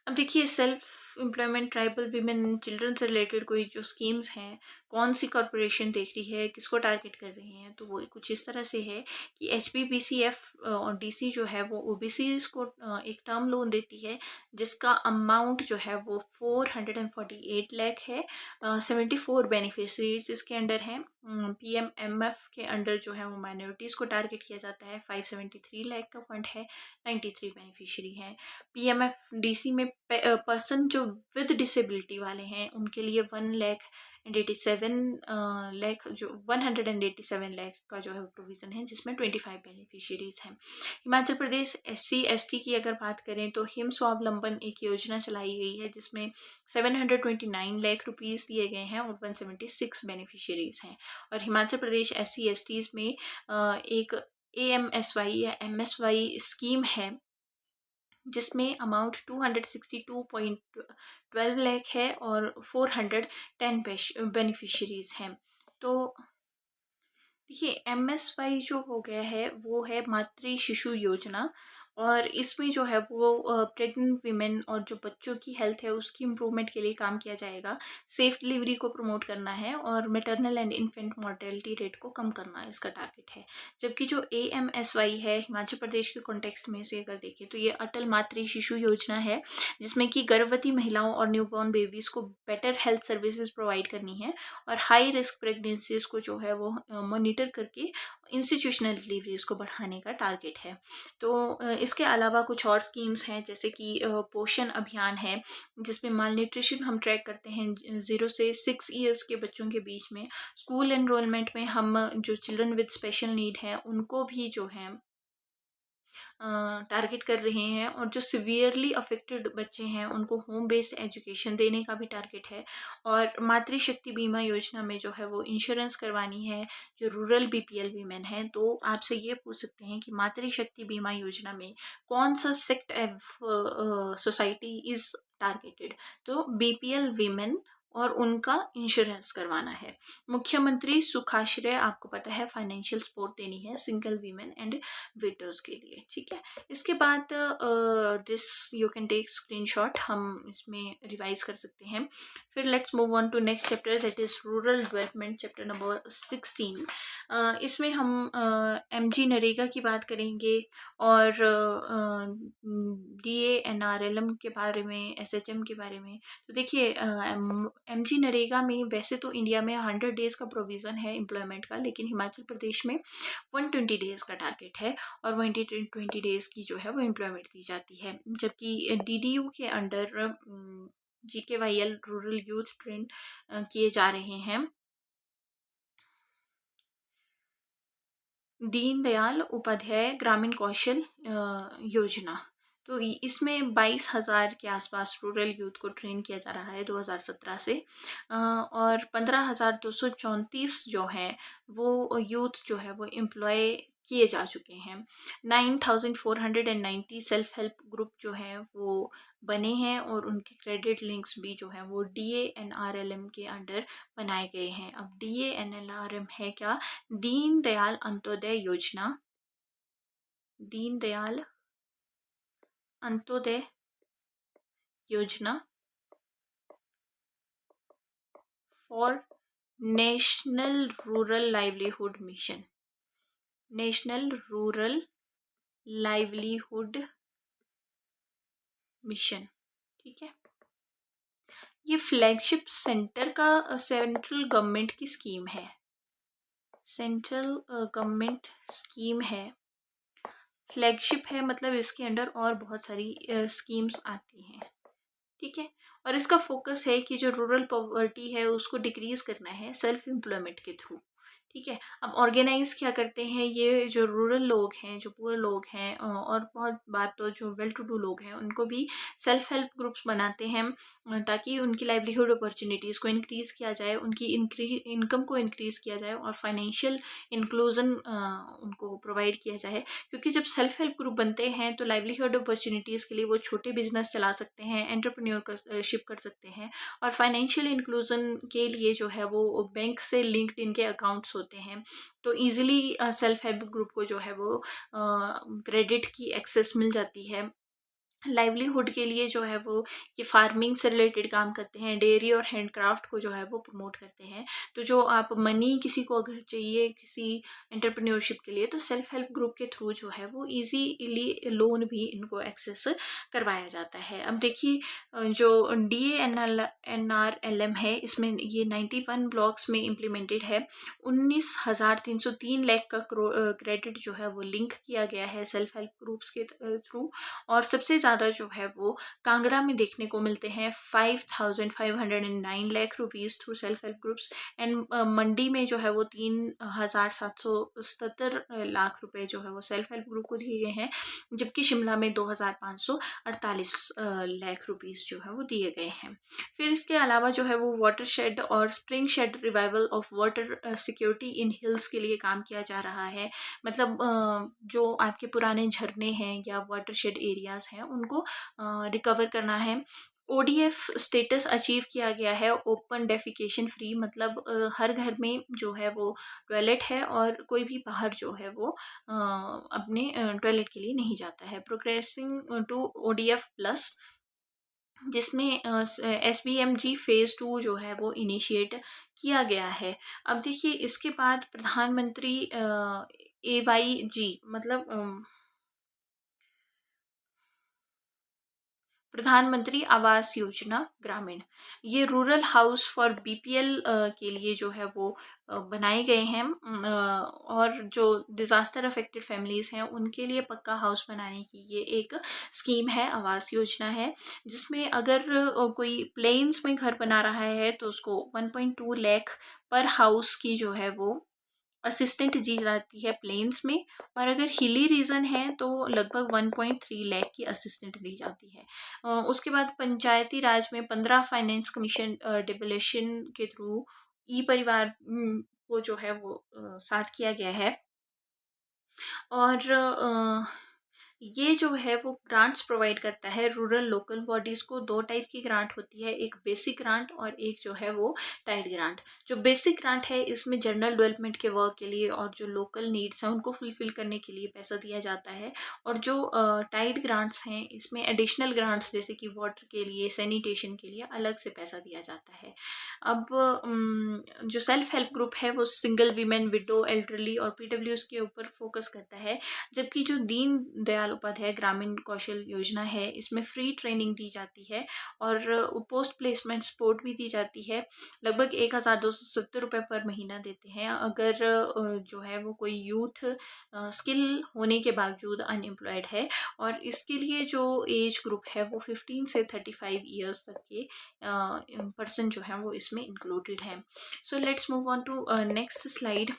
अब देखिए, self employment, tribal women, children से रिलेटेड कोई जो स्कीम्स हैं, कौन सी कॉरपोरेशन देख रही है, किसको टारगेट कर रही हैं, तो वो कुछ इस तरह से है कि HPPCF और DC जो है वो OBCs को एक टर्म लोन देती है जिसका अमाउंट जो है वो 448 लाख है। 74 बेनिफिशरीज इसके अंडर हैं। PMMF के अंडर जो है वो माइनॉरिटीज़ को टारगेट किया जाता है। 573 लाख का फंड है, 93 बेनिफिशरी हैं। PMFDC में पर्सन जो विद डिसेबिलिटी वाले हैं उनके लिए 187 लाख का जो है प्रोविज़न है, जिसमें 25 बेनिफिशरीज हैं। हिमाचल प्रदेश SC ST की अगर बात करें तो हिम स्वावलंबन एक योजना चलाई गई है जिसमें 729 लाख रुपीज़ दिए गए हैं और 176 बेनिफिशरीज हैं। और हिमाचल प्रदेश SC STs में एक AMSY या MSY स्कीम है जिसमें अमाउंट 262.12 लाख है और 410 बेनिफिशरीज हैं। तो देखिए, MSY जो हो गया है वो है मातृ शिशु योजना। और इसमें जो है वो प्रेग्नेंट वीमेन और जो बच्चों की हेल्थ है उसकी इम्प्रूवमेंट के लिए काम किया जाएगा। सेफ डिलीवरी को प्रमोट करना है और maternal and infant mortality rate को कम करना इसका टारगेट है। जबकि जो AMSY है हिमाचल प्रदेश के कॉन्टेक्स्ट में से अगर देखें तो ये अटल मातृ शिशु योजना है जिसमें कि गर्भवती महिलाओं और न्यूबॉर्न बेबीज़ को बेटर हेल्थ सर्विसेज प्रोवाइड करनी है और हाई रिस्क प्रेगनेंसीज को जो है वो मॉनिटर करके इंस्टीट्यूशनल डिलीवरीज को बढ़ाने का टारगेट है। तो इसके अलावा कुछ और स्कीम्स हैं जैसे कि पोषण अभियान है जिसमें माल न्यूट्रिशन हम ट्रैक करते हैं 0 से 6 ईयर्स के बच्चों के बीच में। स्कूल एनरोलमेंट में हम जो चिल्ड्रन विद स्पेशल नीड हैं उनको भी जो है टारगेट कर रहे हैं। और जो सिवियरली अफेक्टेड बच्चे हैं उनको होम बेस्ड एजुकेशन देने का भी टारगेट है। और मातृशक्ति बीमा योजना में जो है वो इंश्योरेंस करवानी है जो रूरल BPL वीमेन हैं। तो आपसे ये पूछ सकते हैं कि मातृशक्ति बीमा योजना में कौन सा सेक्ट सोसाइटी इज टारगेटेड, तो BPL वीमेन और उनका इंश्योरेंस करवाना है। मुख्यमंत्री सुखाश्रय आपको पता है फाइनेंशियल सपोर्ट देनी है सिंगल वीमेन एंड विडोज के लिए। ठीक है, इसके बाद this you can take screenshot, हम इसमें रिवाइज कर सकते हैं। फिर let's move on to next chapter that is rural development, chapter number 16। इसमें हम MG नरेगा की बात करेंगे और DA NRLM के बारे में, SHM के बारे में। तो देखिए, MG नरेगा में वैसे तो इंडिया में 100 डेज़ का प्रोविज़न है एम्प्लॉयमेंट का, लेकिन हिमाचल प्रदेश में 120 डेज़ का टारगेट है और 20 डेज़ की जो है वो एम्प्लॉयमेंट दी जाती है। जबकि DDU के under GKYL rural youth train किए जा रहे हैं। दीनदयाल उपाध्याय ग्रामीण कौशल योजना, तो इसमें 22,000 के आसपास रूरल यूथ को ट्रेन किया जा रहा है 2017 से। और 15,234 जो हैं वो यूथ जो है वो एम्प्लॉय किए जा चुके हैं। 9,490 सेल्फ हेल्प ग्रुप जो हैं वो बने हैं और उनके क्रेडिट लिंक्स भी जो हैं वो DA NRLM के अंडर बनाए गए हैं। अब DA NRLM है क्या? दीनदयाल अंत्योदय योजना, दीनदयाल अंत्योदय योजना for national rural livelihood mission, national rural livelihood mission. ठीक है, ये फ्लैगशिप सेंटर का सेंट्रल गवर्नमेंट की स्कीम है, सेंट्रल गवर्नमेंट स्कीम है फ्लैगशिप है, मतलब इसके अंडर और बहुत सारी स्कीम्स आती हैं, ठीक है। और इसका फोकस है कि जो रूरल पॉवर्टी है उसको डिक्रीज करना है सेल्फ एम्प्लॉयमेंट के थ्रू, ठीक है। अब ऑर्गेनाइज क्या करते हैं, ये जो रूरल लोग हैं, जो पुअर लोग हैं, और बहुत बार तो जो वेल टू डू लोग हैं उनको भी सेल्फ हेल्प ग्रुप्स बनाते हैं, ताकि उनकी लाइवलीहुड अपॉर्चुनिटीज़ को इंक्रीज़ किया जाए, उनकी इनकम को इंक्रीज़ किया जाए और फाइनेंशियल इंक्लूजन उनको प्रोवाइड किया जाए। क्योंकि जब सेल्फ हेल्प ग्रुप बनते हैं तो लाइवलीहुड अपॉर्चुनिटीज़ के लिए वो छोटे बिजनेस चला सकते हैं, एंटरप्रेन्योरशिप कर सकते हैं, और फाइनेंशियल इंक्लूजन के लिए जो है वो बैंक से लिंक्ड इनके अकाउंट्स होते हैं, तो ईजिली सेल्फ हेल्प ग्रुप को जो है वो क्रेडिट की एक्सेस मिल जाती है। लाइवलीहुड के लिए जो है वो ये फार्मिंग से रिलेटेड काम करते हैं, डेयरी और हैंडक्राफ्ट को जो है वो प्रमोट करते हैं। तो जो आप मनी किसी को अगर चाहिए किसी एंटरप्रेन्योरशिप के लिए, तो सेल्फ हेल्प ग्रुप के थ्रू जो है वो इजीली लोन भी इनको एक्सेस करवाया जाता है। अब देखिए जो DANRLM है, इसमें ये 91 ब्लॉक्स में इम्प्लीमेंटेड है। 19,303 लाख का क्रेडिट जो है वो लिंक किया गया है सेल्फ हेल्प ग्रुप्स के थ्रू। और सबसे ज़्यादा जो है वो कांगड़ा में देखने को मिलते हैं, 5,509 lakh rupees through self help groups. And Mandi में जो है वो 3,777 लाख रुपए जो है वो सेल्फ हेल्प ग्रुप को दिए गए हैं, जबकि शिमला में 2,548 लाख रुपीज़ जो है वो दिए गए हैं। फिर इसके अलावा जो है वो वाटर शेड और springshed revival of water security in hills के लिए काम किया जा रहा है। मतलब जो आपके पुराने झरने हैं या वाटरशेड एरियाज हैं उनको रिकवर करना है। ODF स्टेटस अचीव किया गया है, ओपन डेफिकेशन फ्री, मतलब हर घर में जो है वो टॉयलेट है और कोई भी बाहर जो है वो अपने टॉयलेट के लिए नहीं जाता है। प्रोग्रेसिंग टू ODF प्लस, जिसमें SBMG फेज़ 2 जो है वो इनिशिएट किया गया है। अब देखिए इसके बाद प्रधानमंत्री AYG, मतलब प्रधानमंत्री आवास योजना ग्रामीण, ये रूरल हाउस फॉर BPL के लिए जो है वो बनाए गए हैं, और जो डिज़ास्टर अफेक्टेड फैमिलीज़ हैं उनके लिए पक्का हाउस बनाने की ये एक स्कीम है, आवास योजना है, जिसमें अगर कोई प्लेन्स में घर बना रहा है तो उसको 1.2 लाख पर हाउस की जो है वो असिस्टेंट दी जाती है प्लेन्स में, और अगर हिली रीजन है तो लगभग 1.3 लाख की असिस्टेंट दी जाती है। उसके बाद पंचायती राज में 15 फाइनेंस कमीशन डेवोल्यूशन के थ्रू ई परिवार को जो है वो साथ किया गया है। और ये जो है वो ग्रांट्स प्रोवाइड करता है रूरल लोकल बॉडीज़ को। 2 टाइप की ग्रांट होती है, एक बेसिक ग्रांट और एक जो है वो टाइड ग्रांट। जो बेसिक ग्रांट है इसमें जनरल डेवलपमेंट के वर्क के लिए और जो लोकल नीड्स हैं उनको फुलफिल करने के लिए पैसा दिया जाता है, और जो टाइड ग्रांट्स हैं इसमें एडिशनल ग्रांट्स जैसे कि वाटर के लिए, सैनिटेशन के लिए अलग से पैसा दिया जाता है। अब जो सेल्फ हेल्प ग्रुप है वो सिंगल वीमेन, विडो, एल्डरली और PWS के ऊपर फोकस करता है, जबकि जो दीन दयाल उपाध्याय ग्रामीण कौशल योजना है इसमें फ्री ट्रेनिंग दी जाती है और पोस्ट प्लेसमेंट सपोर्ट भी दी जाती है। लगभग 1,270 रुपये पर महीना देते हैं अगर जो है वो कोई यूथ स्किल होने के बावजूद अनएम्प्लॉयड है, और इसके लिए जो एज ग्रुप है वो 15 से 35 ईयर्स तक के पर्सन जो है वो इसमें इंक्लूडेड है। So let's move on to next slide,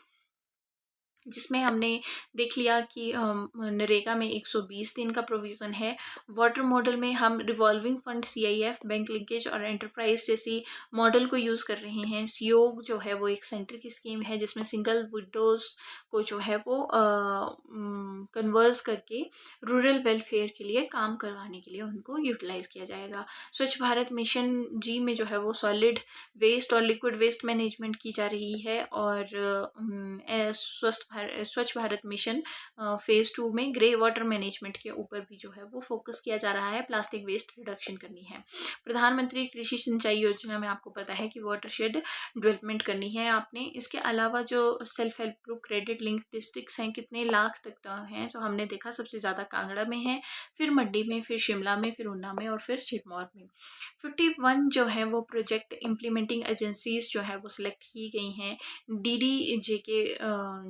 जिसमें हमने देख लिया कि नरेगा में 120 दिन का प्रोविज़न है। वाटर मॉडल में हम revolving fund, CIF, bank linkage और एंटरप्राइज जैसी मॉडल को यूज़ कर रहे हैं। SIOG जो है वो एक सेंटर की स्कीम है जिसमें सिंगल विडोज़ को जो है वो कन्वर्स करके रूरल वेलफेयर के लिए काम करवाने के लिए उनको यूटिलाइज़ किया जाएगा। स्वच्छ भारत मिशन जी में जो है वो सॉलिड वेस्ट और लिक्विड वेस्ट मैनेजमेंट की जा रही है, और स्वच्छ भारत मिशन फेज़ 2 में ग्रे वाटर मैनेजमेंट के ऊपर भी जो है वो फोकस किया जा रहा है, प्लास्टिक वेस्ट रिडक्शन करनी है। प्रधानमंत्री कृषि सिंचाई योजना में आपको पता है कि वाटरशेड डेवलपमेंट करनी है आपने। इसके अलावा जो self help group credit link districts हैं कितने लाख तक हैं, तो हमने देखा सबसे ज़्यादा कांगड़ा में है, फिर मंडी में, फिर शिमला में, फिर ऊना में और फिर सिरमौर में। 51 जो है वो प्रोजेक्ट इम्प्लीमेंटिंग एजेंसीज जो है वो सिलेक्ट की गई हैं DDJK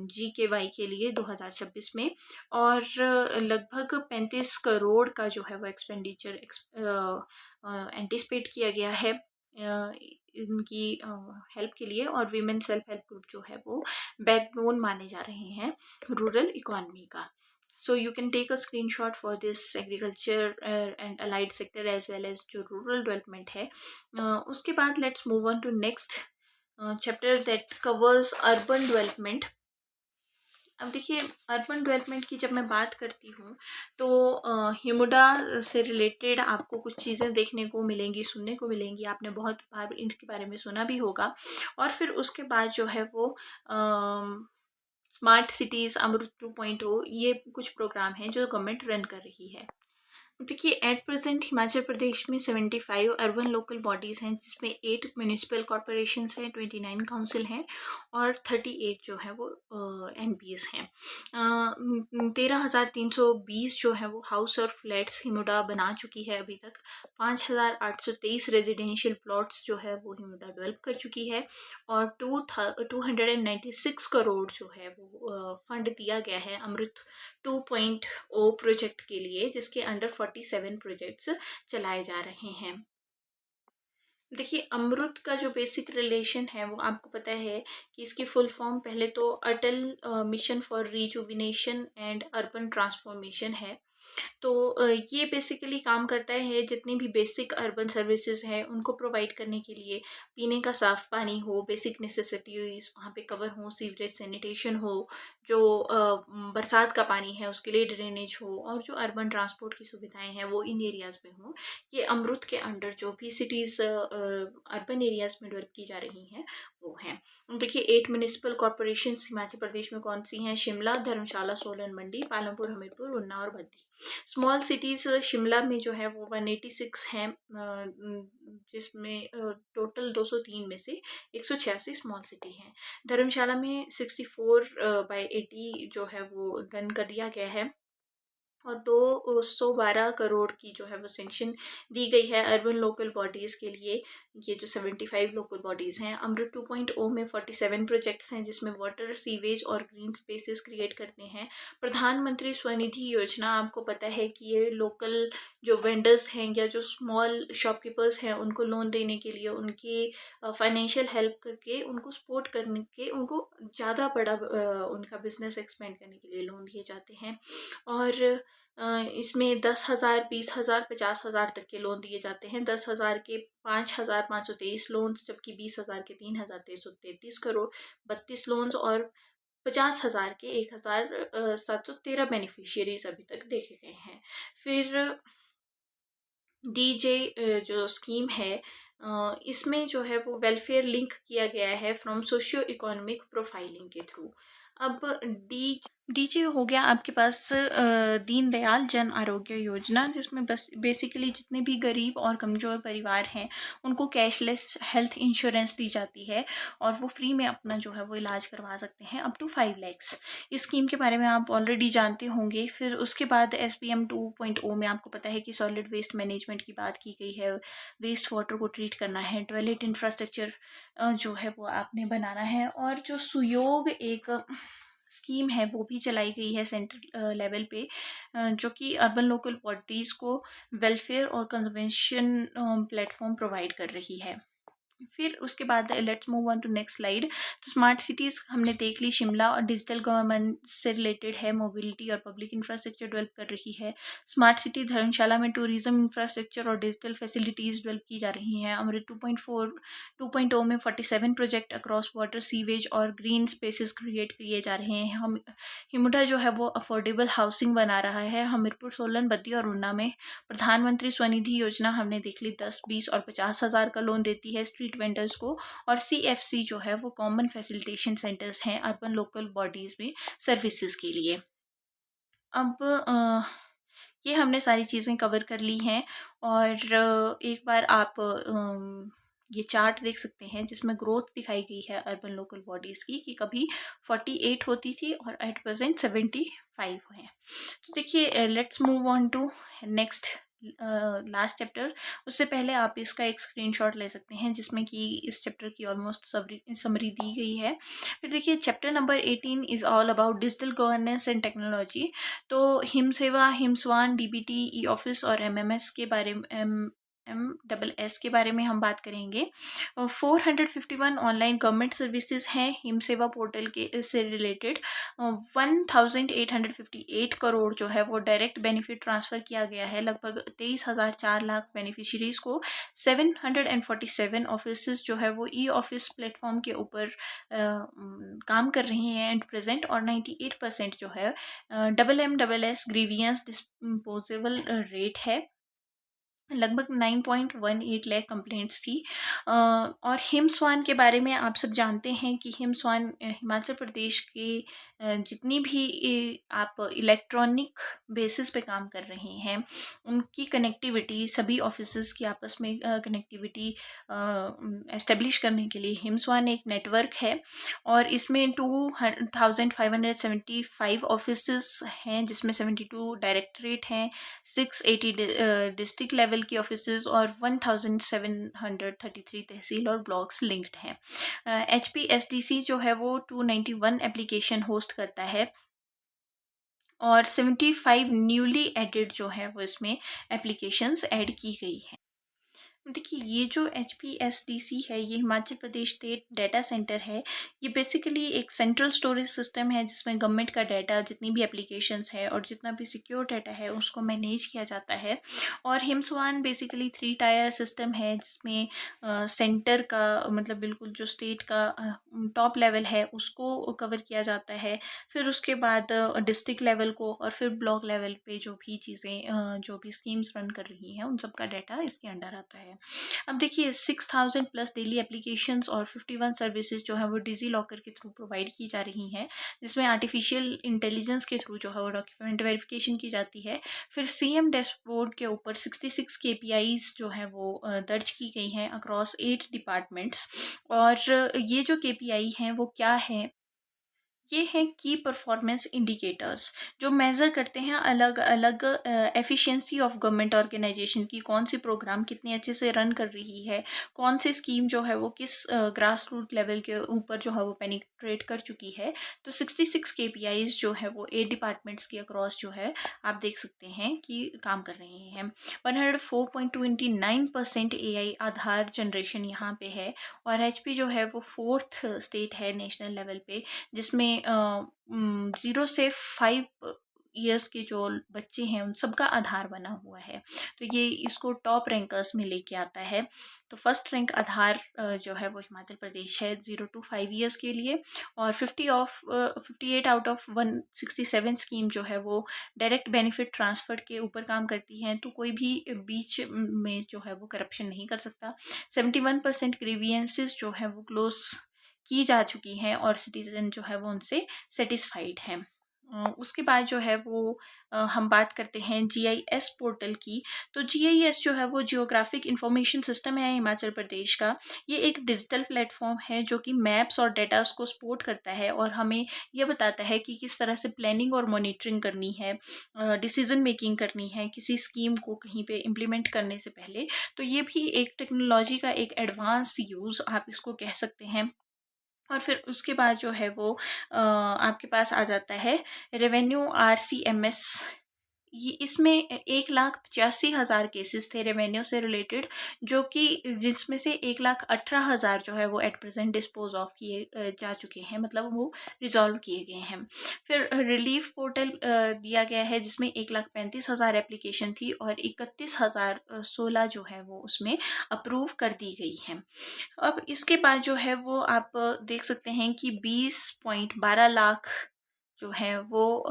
जी GKY के लिए 2026 में, और लगभग 35 करोड़ का जो है वो एक्सपेंडिचर एंटिसिपेट किया गया है इनकी हेल्प के लिए। और वीमेन सेल्फ हेल्प ग्रुप जो है वो बैकबोन माने जा रहे हैं रूरल इकोनॉमी का। So you can take a screenshot for this agriculture and allied sector as well as जो rural development है। उसके बाद let's move on to next chapter that covers urban development। अब देखिए, अर्बन डेवलपमेंट की जब मैं बात करती हूँ तो हिमुडा से रिलेटेड आपको कुछ चीज़ें देखने को मिलेंगी, सुनने को मिलेंगी। आपने बहुत बार इनके बारे में सुना भी होगा। और फिर उसके बाद जो है वो स्मार्ट सिटीज़ अमृत 2.0, ये कुछ प्रोग्राम हैं जो गवर्नमेंट रन कर रही है। देखिए, एट प्रेजेंट हिमाचल प्रदेश में 75 अर्बन लोकल बॉडीज़ हैं, जिसमें 8 म्यूनिसिपल कॉरपोरेशंस हैं, 29 काउंसिल हैं और 38 जो है वो NPs हैं। 13,320 जो है वो हाउस और फ्लैट्स हिमुडा बना चुकी है अभी तक। 5,823 रेजिडेंशियल प्लॉट्स जो है वो हिमुडा डेवलप कर चुकी है। और 296 करोड़ जो है वो फंड दिया गया है अमृत 2.0 प्रोजेक्ट के लिए, जिसके अंडर 47 प्रोजेक्ट्स चलाए जा रहे हैं। देखिए, अमृत का जो बेसिक रिलेशन है वो आपको पता है कि इसकी फुल फॉर्म पहले तो Atal Mission for Rejuvenation and Urban Transformation है। तो ये बेसिकली काम करता है जितनी भी बेसिक अर्बन सर्विसेज हैं उनको प्रोवाइड करने के लिए। पीने का साफ़ पानी हो, बेसिक नेसेसिटीज़ वहाँ पे कवर हो, सीवरेज सैनिटेशन हो, जो बरसात का पानी है उसके लिए ड्रेनेज हो, और जो अर्बन ट्रांसपोर्ट की सुविधाएं हैं वो इन एरियाज़ में हो। ये अमृत के अंडर जो भी सिटीज़ अर्बन एरियाज़ में डेवलप की जा रही हैं वो हैं। देखिए, 8 म्यूनिसिपल कॉरपोरेशन हिमाचल प्रदेश में कौन सी हैं? शिमला, धर्मशाला, सोलन, मंडी, पालमपुर, हमीरपुर, उन्ना और बद्दी। स्मॉल सिटीज़ शिमला में जो है वो 186 हैं, जिसमें टोटल 203 में से 186 स्मॉल सिटी हैं। धर्मशाला में 64/80 जो है वो डन कर दिया गया है, और 212 करोड़ की जो है वो सेंक्शन दी गई है अर्बन लोकल बॉडीज़ के लिए। ये जो 75 लोकल बॉडीज़ हैं, अमृत 2.0 में 47 प्रोजेक्ट्स हैं, जिसमें वाटर, सीवेज और ग्रीन स्पेसेस क्रिएट करते हैं। प्रधानमंत्री स्वनिधि योजना, आपको पता है कि ये लोकल जो वेंडर्स हैं या जो स्मॉल शॉपकीपर्स हैं उनको लोन देने के लिए, उनकी फाइनेंशियल हेल्प करके, उनको सपोर्ट करने के, उनको ज़्यादा बड़ा उनका बिजनेस एक्सपेंड करने के लिए लोन दिए जाते हैं। और इसमें 10,000, 20,000, 50,000 तक के लोन दिए जाते हैं। 10,000 के 5,523 लोन्स, जबकि 20,000 के 3,333 करोड़ 32 लोन्स, और 50,000 के 1,713 बेनिफिशियरीज अभी तक देखे गए हैं। फिर DJ जो स्कीम है, इसमें जो है वो वेलफेयर लिंक किया गया है फ्रॉम सोशियो इकोनॉमिक प्रोफाइलिंग के थ्रू। अब डीजे हो गया आपके पास दीनदयाल जन आरोग्य योजना, जिसमें बस बेसिकली जितने भी गरीब और कमज़ोर परिवार हैं उनको कैशलेस हेल्थ इंश्योरेंस दी जाती है, और वो फ्री में अपना जो है वो इलाज करवा सकते हैं अप टू 5 lakhs। इस स्कीम के बारे में आप ऑलरेडी जानते होंगे। फिर उसके बाद SPM 2.0 में आपको पता है कि सॉलिड वेस्ट मैनेजमेंट की बात की गई है। वेस्ट वाटर को ट्रीट करना है, टॉयलेट इंफ्रास्ट्रक्चर जो है वो आपने बनाना है, और जो सुयोग एक स्कीम है वो भी चलाई गई है सेंट्रल लेवल पे, जो कि अर्बन लोकल बॉडीज़ को वेलफेयर और कंजर्वेशन प्लेटफॉर्म प्रोवाइड कर रही है। फिर उसके बाद let's move on to next slide. तो स्मार्ट सिटीज़ हमने देख ली, शिमला और डिजिटल गवर्नमेंट से रिलेटेड है, मोबिलिटी और पब्लिक इंफ्रास्ट्रक्चर डेवलप कर रही है। स्मार्ट सिटी धर्मशाला में टूरिज्म इंफ्रास्ट्रक्चर और डिजिटल फैसिलिटीज़ डेवलप की जा रही हैं। अमृत 2.0 में 47 प्रोजेक्ट अक्रॉस वाटर, सीवेज और ग्रीन स्पेसेस क्रिएट किए जा रहे हैं। हम हिमुडा जो है वो अफोर्डेबल हाउसिंग बना रहा है। हमीरपुर, सोलन, बद्दी और ऊना में प्रधानमंत्री स्वनिधि योजना हमने देख ली, 10, 20 और 50,000 का लोन देती है स्ट्रीट वेंडर्स को। और CFC जो है वो कॉमन फैसिलिटेशन सेंटर्स हैं अर्बन लोकल बॉडीज़ में सर्विसेज के लिए। अब ये हमने सारी चीज़ें कवर कर ली हैं, और एक बार आप ये चार्ट देख सकते हैं जिसमें ग्रोथ दिखाई गई है अर्बन लोकल बॉडीज़ की, कि कभी 48 होती थी और एट प्रेजेंट 75 है। तो देखिए, let's move on to next last chapter, उससे पहले आप इसका एक स्क्रीनशॉट ले सकते हैं जिसमें कि इस चैप्टर की ऑलमोस्ट समरी दी गई है। फिर देखिए chapter number 18 is all about digital governance and technology. तो हिम सेवा, हिम स्वान, डीबीटी, ई ऑफिस और एमएमएस के बारे में एमएस के बारे में हम बात करेंगे। 451 ऑनलाइन गवर्नमेंट सर्विसेज हैं हिम सेवा पोर्टल के से रिलेटेड। 1858 करोड़ जो है वो डायरेक्ट बेनिफिट ट्रांसफ़र किया गया है लगभग 23,004 लाख बेनिफिशरीज को। 747 ऑफिस जो है वो ई ऑफिस प्लेटफॉर्म के ऊपर काम कर रही हैं एंड प्रेजेंट। और 98% जो है एमएमएस ग्रीवियंस डिस्पोजेबल रेट है। लगभग 9.18 लाख कंप्लेंट्स थी। और हिम स्वान के बारे में आप सब जानते हैं कि हिम स्वान हिमाचल प्रदेश के जितनी भी आप इलेक्ट्रॉनिक बेसिस पे काम कर रहे हैं उनकी कनेक्टिविटी, सभी ऑफिसेज की आपस में कनेक्टिविटी एस्टेब्लिश करने के लिए हिम स्वान एक नेटवर्क है। और इसमें 2575 ऑफिसेज हैं जिसमें 72 डायरेक्टरेट हैं, 680 डिस्ट्रिक्ट लेवल की ऑफिसेज और 1733 तहसील और ब्लॉक्स लिंक्ड हैं। HPSDC जो है वो 291 एप्लीकेशन होस्ट करता है और 75 न्यूली एडिड जो है वो इसमें एप्लीकेशंस ऐड की गई हैं। देखिए ये जो HPSDC है ये Himachal Pradesh state data centre है। ये बेसिकली एक सेंट्रल स्टोरेज सिस्टम है जिसमें गवर्नमेंट का डाटा, जितनी भी एप्लीकेशंस है और जितना भी सिक्योर डाटा है उसको मैनेज किया जाता है। और हिमस्वान बेसिकली 3 टायर सिस्टम है जिसमें सेंटर का मतलब बिल्कुल जो स्टेट का टॉप लेवल है उसको कवर किया जाता है। फिर उसके बाद डिस्ट्रिक्ट लेवल को और फिर ब्लॉक लेवल पे जो भी चीज़ें जो भी स्कीम्स रन कर रही हैं उन सब का डाटा इसके अंडर आता है। अब देखिए 6000 प्लस डेली एप्लीकेशंस और 51 सर्विसेज जो है वो डिजी लॉकर के थ्रू प्रोवाइड की जा रही हैं जिसमें आर्टिफिशियल इंटेलिजेंस के थ्रू जो है वो डॉक्यूमेंट वेरिफिकेशन की जाती है। फिर CM डैशबोर्ड के ऊपर 66 KPIs जो है वो दर्ज की गई हैं अक्रॉस 8 डिपार्टमेंट्स। और ये जो KPI हैं वो क्या है, ये हैं की परफॉर्मेंस इंडिकेटर्स जो मेज़र करते हैं अलग अलग एफिशिएंसी ऑफ गवर्नमेंट ऑर्गेनाइजेशन की, कौन सी प्रोग्राम कितनी अच्छे से रन कर रही है, कौन सी स्कीम जो है वो किस ग्रास रूट लेवल के ऊपर जो है वो पेनिट्रेट कर चुकी है। तो 66 KPIs जो है वो 8 डिपार्टमेंट्स की अक्रॉस जो है आप देख सकते हैं कि काम कर रहे हैं। 104.29% AI आधार जनरेशन यहाँ पे है। और HP जो है वो 4th स्टेट है नेशनल लेवल पे जिसमें 0 से 5 ईयर्स के जो बच्चे हैं उन सबका आधार बना हुआ है। तो ये इसको टॉप रैंकर्स में लेके आता है। तो फर्स्ट रैंक आधार जो है वो हिमाचल प्रदेश है 0 to 5 ईयर्स के लिए। और 58 आउट ऑफ 167 स्कीम जो है वो डायरेक्ट बेनिफिट ट्रांसफ़र के ऊपर काम करती हैं। तो कोई भी बीच में जो है वो करप्शन नहीं कर सकता। 71% ग्रीवियंसेस जो है वो क्लोज की जा चुकी हैं और सिटीजन जो है वो उनसे सेटिस्फाइड हैं। उसके बाद जो है वो हम बात करते हैं GIS पोर्टल की। तो GIS जो है वो जियोग्राफिक इंफॉर्मेशन सिस्टम है हिमाचल प्रदेश का। ये एक डिजिटल प्लेटफॉर्म है जो कि मैप्स और डेटास को सपोर्ट करता है और हमें यह बताता है कि किस तरह से प्लानिंग और मॉनिटरिंग करनी है, डिसीजन मेकिंग करनी है किसी स्कीम को कहीं पे इम्प्लीमेंट करने से पहले। तो ये भी एक टेक्नोलॉजी का एक एडवांस यूज़ आप इसको कह सकते हैं। और फिर उसके बाद जो है वो आपके पास आ जाता है रेवेन्यू RCMS। ये इसमें 1,85,000 केसेस थे रेवेन्यू से रिलेटेड जो कि जिसमें से 1,18,000 जो है वो एट प्रेजेंट डिस्पोज ऑफ किए जा चुके हैं, मतलब वो रिजॉल्व किए गए हैं। फिर रिलीफ पोर्टल दिया गया है जिसमें 1,35,000 एप्लीकेशन थी और 31,016 जो है वो उसमें अप्रूव कर दी गई हैं। अब इसके बाद जो है वो आप देख सकते हैं कि 20.12 लाख जो है वो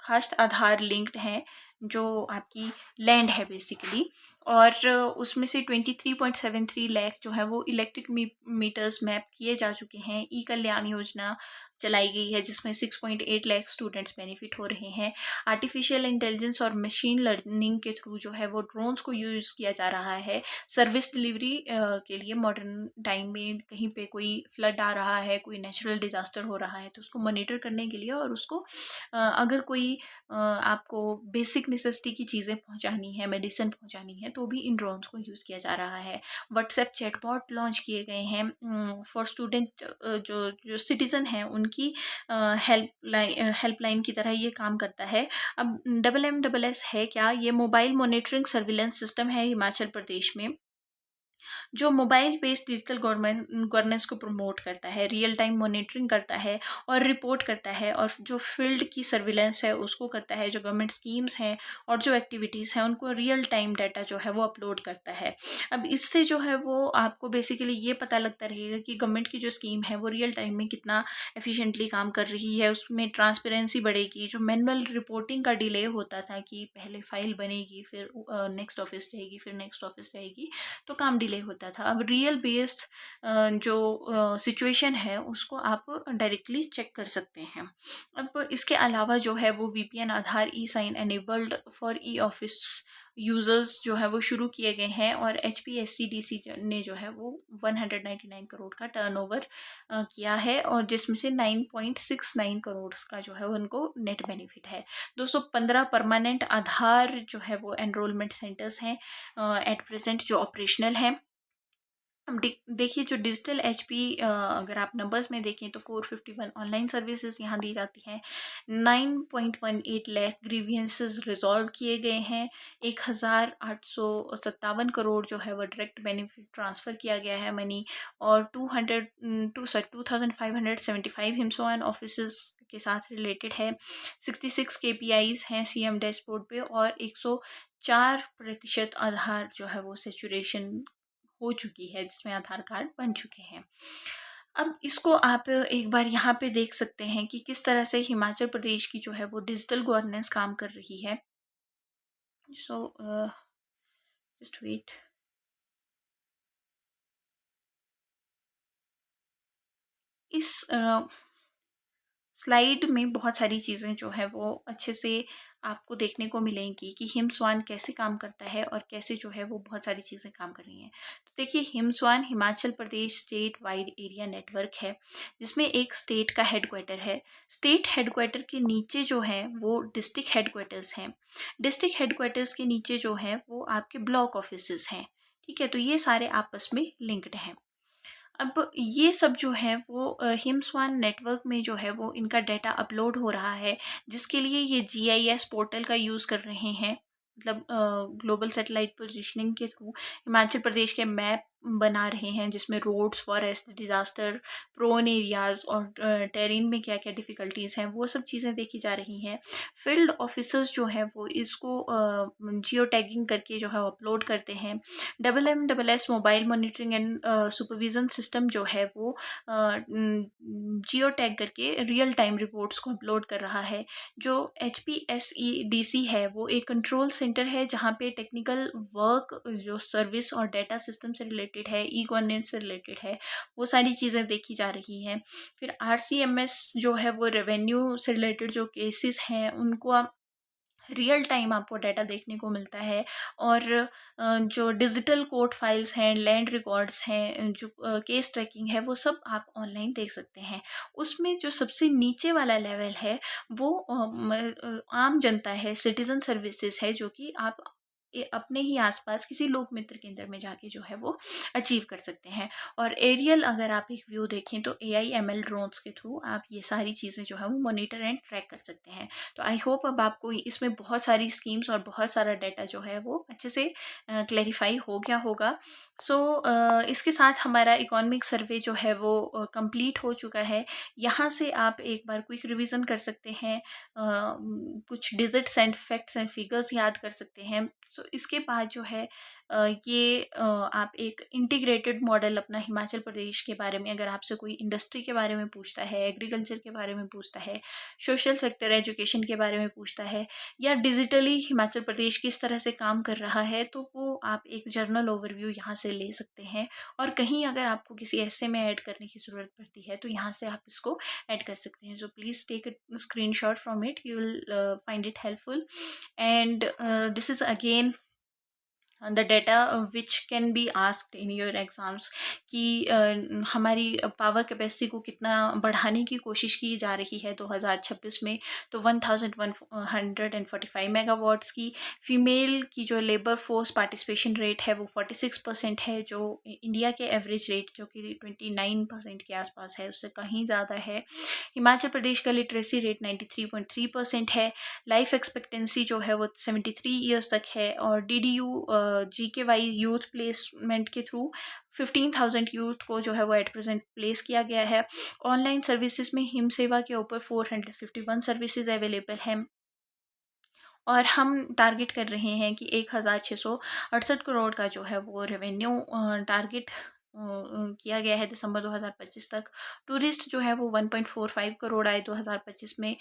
कास्ट आधार लिंक्ड हैं जो आपकी लैंड है बेसिकली। और उसमें से 23.73 लाख जो है वो इलेक्ट्रिक मीटर्स मैप किए जा चुके हैं। ई कल्याण योजना चलाई गई है जिसमें 6.8 लाख स्टूडेंट्स बेनिफिट हो रहे हैं। आर्टिफिशियल इंटेलिजेंस और मशीन लर्निंग के थ्रू जो है वो ड्रोन्स को यूज़ किया जा रहा है सर्विस डिलीवरी के लिए। मॉडर्न टाइम में कहीं पे कोई फ्लड आ रहा है, कोई नेचुरल डिजास्टर हो रहा है, तो उसको मॉनिटर करने के लिए और उसको अगर कोई आपको बेसिक नेसेसिटी की चीज़ें पहुंचानी है, मेडिसिन पहुंचानी है, तो भी इन ड्रोन्स को यूज़ किया जा रहा है। व्हाट्सएप चैटबॉट लॉन्च किए गए हैं फॉर स्टूडेंट, जो जो सिटीज़न हैं उनकी हेल्पलाइन की तरह ये काम करता है। अब MMS है क्या? ये मोबाइल मॉनिटरिंग सर्विलेंस सिस्टम है हिमाचल प्रदेश में, जो मोबाइल बेस्ड डिजिटल गवर्नेंस को प्रमोट करता है, रियल टाइम मॉनिटरिंग करता है और रिपोर्ट करता है, और जो फील्ड की सर्विलेंस है उसको करता है, जो गवर्नमेंट स्कीम्स हैं और जो एक्टिविटीज़ हैं उनको रियल टाइम डाटा जो है वो अपलोड करता है। अब इससे जो है वो आपको बेसिकली ये पता लगता रहेगा कि गवर्नमेंट की जो स्कीम है वो रियल टाइम में कितना एफिशिएंटली काम कर रही है, उसमें ट्रांसपेरेंसी बढ़ेगी। जो मैनुअल रिपोर्टिंग का डिले होता था कि पहले फाइल बनेगी, फिर नेक्स्ट ऑफिस जाएगी, फिर नेक्स्ट ऑफिस जाएगी, तो काम डिले होता था। अब रियल बेस्ड जो सिचुएशन है उसको आप डायरेक्टली चेक कर सकते हैं। अब इसके अलावा जो है वो VPN Aadhaar e sign enabled for e office users जो है वो शुरू किए गए हैं, और HPSCDC ने जो है वो 199 करोड़ का टर्नओवर किया है, और जिसमें से 9.69 करोड़ का जो है वो उनको नेट बेनिफिट है। 215 परमानेंट आधार जो है वो एनरोलमेंट सेंटर्स हैं एट प्रेजेंट जो ऑपरेशनल हैं। अब देखिए जो डिजिटल HP अगर आप नंबर्स में देखें तो 451 ऑनलाइन सर्विसेज यहाँ दी जाती हैं। 9.18 लाख ग्रीवियंसेस रिजॉल्व किए गए हैं। 1857 करोड़ जो है वो डायरेक्ट बेनिफिट ट्रांसफ़र किया गया है मनी, और 2575 हिमसोन ऑफिस के साथ रिलेटेड है। 66 KPIs हैं CM डैशबोर्ड पे, और 104% आधार जो है वो सेचुरेशन हो चुकी है, जिसमें आधार कार्ड बन चुके हैं। अब इसको आप एक बार यहाँ पे देख सकते हैं कि किस तरह से हिमाचल प्रदेश की जो है वो डिजिटल गवर्नेंस काम कर रही है। So just wait. इस स्लाइड में बहुत सारी चीज़ें जो है वो अच्छे से आपको देखने को मिलेंगी कि हिमस्वान कैसे काम करता है और कैसे जो है वो बहुत सारी चीज़ें काम कर रही हैं। तो देखिए, हिमस्वान Himachal Pradesh state wide area network है, जिसमें एक स्टेट का हेडक्वार्टर है। स्टेट हेडक्वार्टर के नीचे जो है वो डिस्ट्रिक्ट हेडक्वार्टर्स हैं। डिस्ट्रिक्ट हेडक्वार्टर्स के नीचे जो है वो आपके ब्लॉक ऑफिसेस हैं। ठीक है, तो ये सारे आपस में लिंक्ड हैं। अब ये सब जो है वो हिमस्वान नेटवर्क में जो है वो इनका डाटा अपलोड हो रहा है, जिसके लिए ये GIS पोर्टल का यूज़ कर रहे हैं। मतलब ग्लोबल सैटेलाइट पोजीशनिंग के थ्रू हिमाचल प्रदेश के मैप बना रहे हैं, जिसमें roads, forest, disaster prone areas और टेरेन में क्या क्या डिफ़िकल्टीज़ हैं वो सब चीज़ें देखी जा रही हैं। फील्ड ऑफिसर्स जो हैं वो इसको जियो टैगिंग करके जो है अपलोड करते हैं। MMS mobile monitoring and supervision system जो है वो जियो टैग करके रियल टाइम रिपोर्ट्स को अपलोड कर रहा है। जो HPSCDC है वो एक कंट्रोल सेंटर है, जहाँ पे टेक्निकल वर्क जो सर्विस और डाटा सिस्टम से रिलेटेड है, ई गवर्नेंस से रिलेटेड है, वो सारी चीज़ें देखी जा रही हैं। फिर RCMS जो है वो रेवेन्यू से रिलेटेड जो केसेस हैं उनको आप रियल टाइम आपको डाटा देखने को मिलता है। और जो डिजिटल कोर्ट फाइल्स हैं, लैंड रिकॉर्ड्स हैं, जो केस ट्रैकिंग है, वो सब आप ऑनलाइन देख सकते हैं। उसमें जो सबसे नीचे वाला लेवल है वो आम जनता है, सिटीजन सर्विसेज है, जो कि आप अपने ही आसपास किसी लोक मित्र केंद्र में जाके जो है वो अचीव कर सकते हैं। और एरियल अगर आप एक व्यू देखें तो AI/ML ड्रोन्स के थ्रू आप ये सारी चीज़ें जो है वो मॉनिटर एंड ट्रैक कर सकते हैं। तो आई होप अब आपको इसमें बहुत सारी स्कीम्स और बहुत सारा डाटा जो है वो अच्छे से क्लैरिफाई हो गया होगा। सो इसके साथ हमारा इकोनॉमिक सर्वे जो है वो कंप्लीट हो चुका है। यहाँ से आप एक बार क्विक रिवीजन कर सकते हैं, कुछ digits and facts and figures याद कर सकते हैं। सो इसके बाद जो है ये आप एक इंटीग्रेटेड मॉडल अपना हिमाचल प्रदेश के बारे में, अगर आपसे कोई इंडस्ट्री के बारे में पूछता है, एग्रीकल्चर के बारे में पूछता है, सोशल सेक्टर एजुकेशन के बारे में पूछता है, या डिजिटली हिमाचल प्रदेश किस तरह से काम कर रहा है, तो वो आप एक जर्नल ओवरव्यू यहाँ से ले सकते हैं, और कहीं अगर आपको किसी ऐसे में ऐड करने की ज़रूरत पड़ती है तो यहाँ से आप इसको ऐड कर सकते हैं. So please take a screenshot from it, you will find it helpful. And this is again the data which can be asked in your exams कि हमारी पावर कैपेसिटी को कितना बढ़ाने की कोशिश की जा रही है 2026 में. तो 1145 मेगावाट्स की फीमेल की जो लेबर फोर्स पार्टिसिपेशन रेट है वो 46% है, जो इंडिया के एवरेज रेट जो कि 29% के आसपास है उससे कहीं ज़्यादा है. हिमाचल प्रदेश का लिटरेसी रेट 93.3% है. लाइफ एक्सपेक्टेंसी जो है वो 73 ईयर्स तक है. और DDU GKY यूथ प्लेसमेंट के थ्रू 15,000 यूथ को जो है वो एट प्रेजेंट प्लेस किया गया है. ऑनलाइन सर्विसेज में हिम सेवा के ऊपर 451 सर्विसेज अवेलेबल हैं, और हम टारगेट कर रहे हैं कि 1,668 करोड़ का जो है वो रेवेन्यू टारगेट किया गया है दिसंबर 2025 तक. टूरिस्ट जो है वो 1.45 करोड़ आए 2025 में.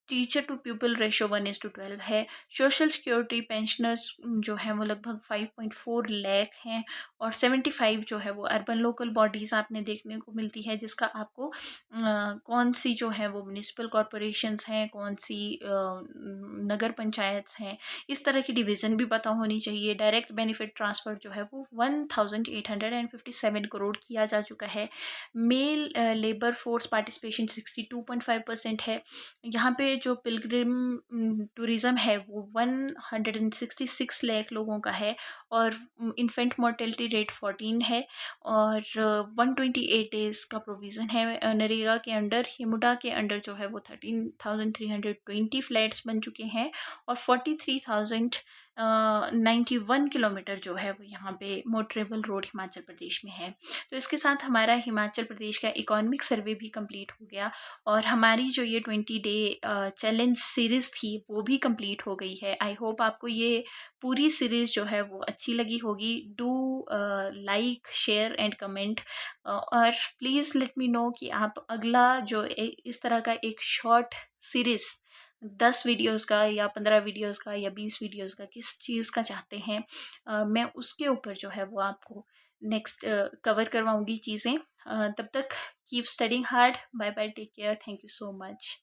टीचर टू पीपल रेशो 1:12 है. सोशल सिक्योरिटी पेंशनर्स जो हैं वो लगभग 5.4 लाख हैं, और 75 जो है वो अर्बन लोकल बॉडीज़ आपने देखने को मिलती है, जिसका आपको कौन सी जो है वो म्यूनिसिपल कॉरपोरेशंस हैं, कौन सी नगर पंचायत हैं, इस तरह की डिवीज़न भी पता होनी चाहिए. डायरेक्ट बेनिफिट ट्रांसफ़र जो है वो 1,857 करोड़ किया जा चुका है. मेल लेबर फोर्स पार्टिसिपेशन 62.5% है. यहाँ पे जो पिलग्रिम टूरिज़्म है वो 166 लाख लोगों का है, और इन्फेंट मोर्टेलिटी रेट 14 है, और 128 डेज़ का प्रोविज़न है नरेगा के अंडर. हिमुडा के अंडर जो है वो 13,320 फ्लैट्स बन चुके हैं, और 43,091 किलोमीटर जो है वो यहाँ पे मोटरेबल रोड हिमाचल प्रदेश में है. तो इसके साथ हमारा हिमाचल प्रदेश का इकोनॉमिक सर्वे भी कंप्लीट हो गया, और हमारी जो ये 20 डे चैलेंज सीरीज़ थी वो भी कंप्लीट हो गई है. आई होप आपको ये पूरी सीरीज़ जो है वो अच्छी लगी होगी. Do like, share and comment, और प्लीज़ लेट मी नो कि आप अगला जो इस तरह का एक शॉर्ट सीरीज़ 10 वीडियोज़ का या 15 वीडियोज़ का या 20 वीडियोज़ का किस चीज़ का चाहते हैं, मैं उसके ऊपर जो है वो आपको नेक्स्ट कवर करवाऊँगी चीज़ें. तब तक keep studying hard. Bye bye, take care, thank you so much.